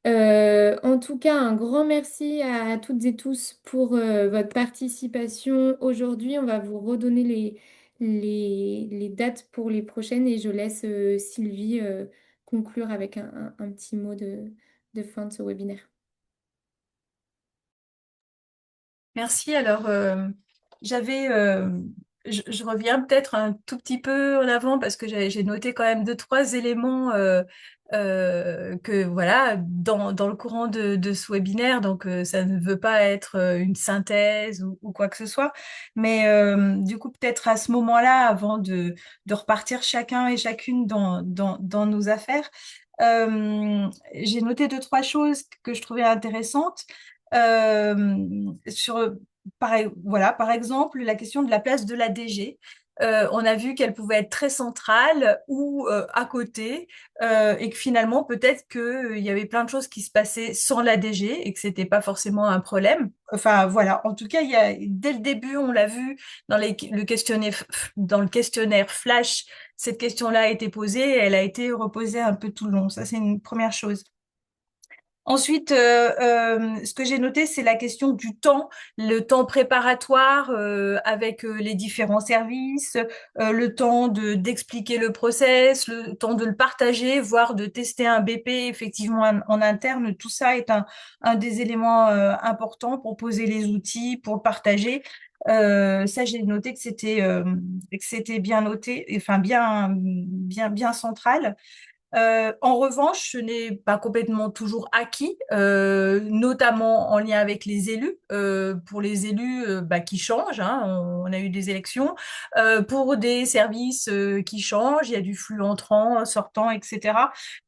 En tout cas, un grand merci à toutes et tous pour votre participation aujourd'hui. On va vous redonner les dates pour les prochaines et je laisse Sylvie conclure avec un petit mot de fin de ce webinaire. Merci. Alors, je reviens peut-être un tout petit peu en avant parce que j'ai noté quand même 2, 3 éléments que voilà dans le courant de ce webinaire. Donc, ça ne veut pas être une synthèse ou quoi que ce soit, mais du coup peut-être à ce moment-là, avant de repartir chacun et chacune dans nos affaires. J'ai noté deux, trois choses que je trouvais intéressantes. Sur, voilà, par exemple, la question de la place de la DG. On a vu qu'elle pouvait être très centrale ou à côté, et que finalement, peut-être qu'il y avait plein de choses qui se passaient sans la DG et que c'était pas forcément un problème. Enfin, voilà. En tout cas, dès le début, on l'a vu dans le questionnaire Flash, cette question-là a été posée et elle a été reposée un peu tout le long. Ça, c'est une première chose. Ensuite, ce que j'ai noté, c'est la question du temps, le temps préparatoire avec les différents services, le temps d'expliquer le process, le temps de le partager, voire de tester un BP effectivement en interne. Tout ça est un des éléments importants pour poser les outils, pour le partager. Ça, j'ai noté que c'était bien noté, enfin bien central. En revanche, ce n'est pas complètement toujours acquis, notamment en lien avec les élus. Pour les élus qui changent, hein, on a eu des élections. Pour des services qui changent, il y a du flux entrant, sortant, etc.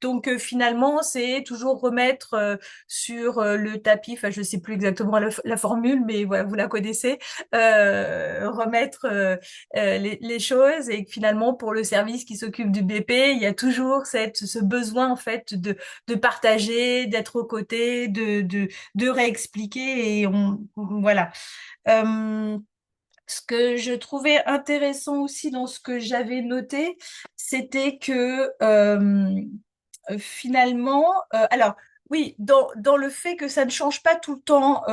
Donc finalement, c'est toujours remettre sur le tapis, enfin je sais plus exactement la formule, mais voilà, vous la connaissez, remettre les choses et que finalement pour le service qui s'occupe du BP, il y a toujours ce besoin en fait de partager, d'être aux côtés, de réexpliquer et voilà. Ce que je trouvais intéressant aussi dans ce que j'avais noté, c'était que finalement, alors oui, dans le fait que ça ne change pas tout le temps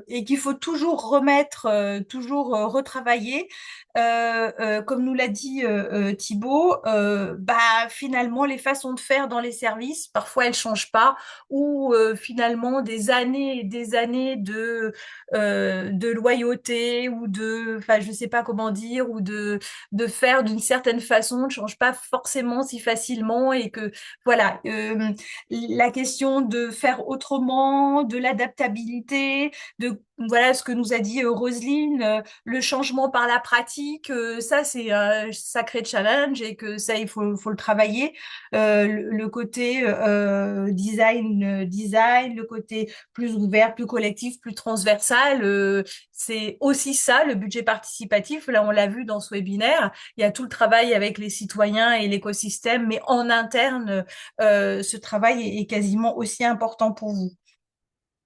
et qu'il faut toujours remettre, toujours retravailler, comme nous l'a dit Thibaut, finalement les façons de faire dans les services, parfois elles changent pas, ou finalement des années et des années de loyauté ou enfin je sais pas comment dire, ou de faire d'une certaine façon ne change pas forcément si facilement et que voilà, la question de faire autrement, de l'adaptabilité, de voilà ce que nous a dit Roselyne, le changement par la pratique, ça c'est un sacré challenge et que ça il faut le travailler. Le côté design, le côté plus ouvert, plus collectif, plus transversal, c'est aussi ça le budget participatif. Là on l'a vu dans ce webinaire, il y a tout le travail avec les citoyens et l'écosystème, mais en interne ce travail est quasiment aussi important pour vous.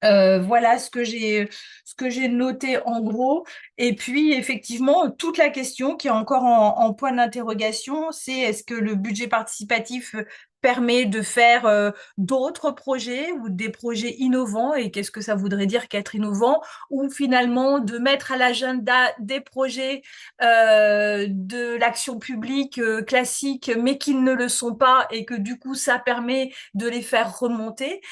Voilà ce que j'ai noté en gros. Et puis effectivement, toute la question qui est encore en point d'interrogation, c'est est-ce que le budget participatif permet de faire d'autres projets ou des projets innovants, et qu'est-ce que ça voudrait dire qu'être innovant, ou finalement de mettre à l'agenda des projets de l'action publique classique, mais qui ne le sont pas, et que du coup ça permet de les faire remonter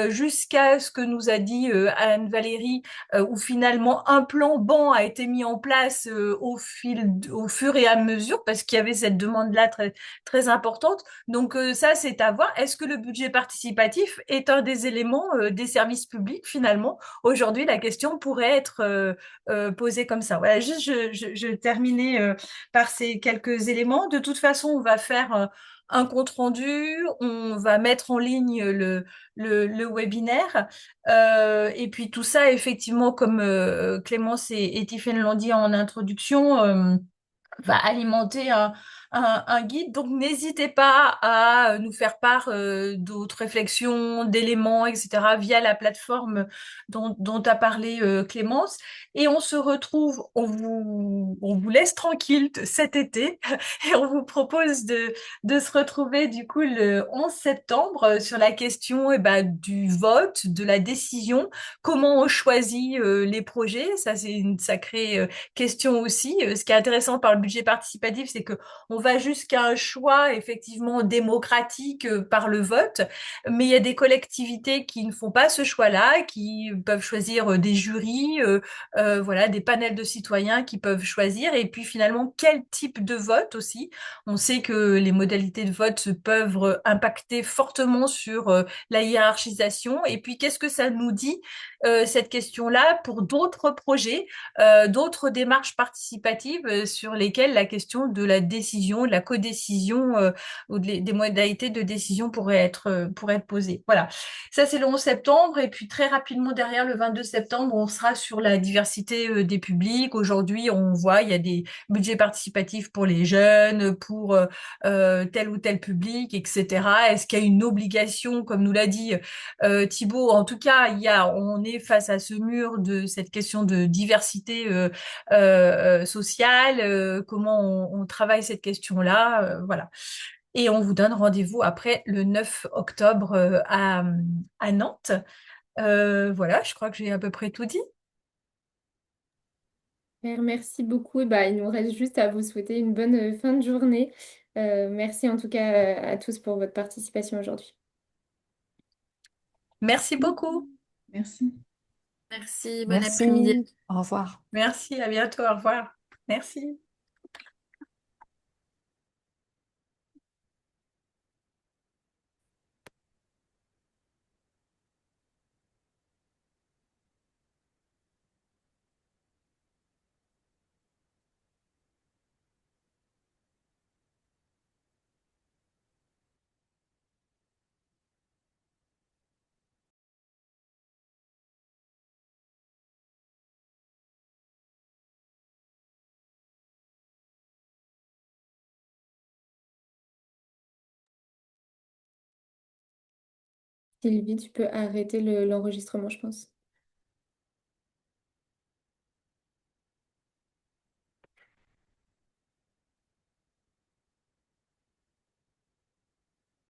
jusqu'à ce que nous a dit Anne-Valérie, où finalement un plan banc a été mis en place au fur et à mesure, parce qu'il y avait cette demande-là très, très importante. Donc ça, c'est à voir. Est-ce que le budget participatif est un des éléments des services publics finalement? Aujourd'hui, la question pourrait être posée comme ça. Voilà, juste je terminais par ces quelques éléments. De toute façon, on va faire un compte rendu, on va mettre en ligne le webinaire. Et puis tout ça, effectivement, comme Clémence et Tiffaine l'ont dit en introduction, va alimenter un guide. Donc, n'hésitez pas à nous faire part d'autres réflexions, d'éléments, etc., via la plateforme dont a parlé Clémence. Et on se retrouve, on vous laisse tranquille cet été et on vous propose de se retrouver du coup le 11 septembre sur la question du vote, de la décision, comment on choisit les projets. Ça, c'est une sacrée question aussi. Ce qui est intéressant par le budget participatif, c'est que on va jusqu'à un choix effectivement démocratique par le vote, mais il y a des collectivités qui ne font pas ce choix-là, qui peuvent choisir des jurys, voilà, des panels de citoyens qui peuvent choisir. Et puis finalement, quel type de vote aussi. On sait que les modalités de vote peuvent impacter fortement sur la hiérarchisation. Et puis, qu'est-ce que ça nous dit, cette question-là, pour d'autres projets, d'autres démarches participatives sur lesquelles la question de la décision décision, de la codécision ou des modalités de décision pourraient être posées. Voilà. Ça, c'est le 11 septembre. Et puis très rapidement derrière, le 22 septembre, on sera sur la diversité des publics. Aujourd'hui, on voit, il y a des budgets participatifs pour les jeunes, pour tel ou tel public, etc. Est-ce qu'il y a une obligation, comme nous l'a dit Thibaut? En tout cas, on est face à ce mur de cette question de diversité sociale, comment on travaille cette question-là, voilà. Et on vous donne rendez-vous après le 9 octobre à Nantes. Voilà, je crois que j'ai à peu près tout dit. Merci beaucoup. Et bah, il nous reste juste à vous souhaiter une bonne fin de journée. Merci en tout cas à tous pour votre participation aujourd'hui. Merci beaucoup. Merci. Merci, bon Merci. après-midi. Au revoir. Merci, à bientôt, au revoir. Merci. Sylvie, tu peux arrêter l'enregistrement, je pense.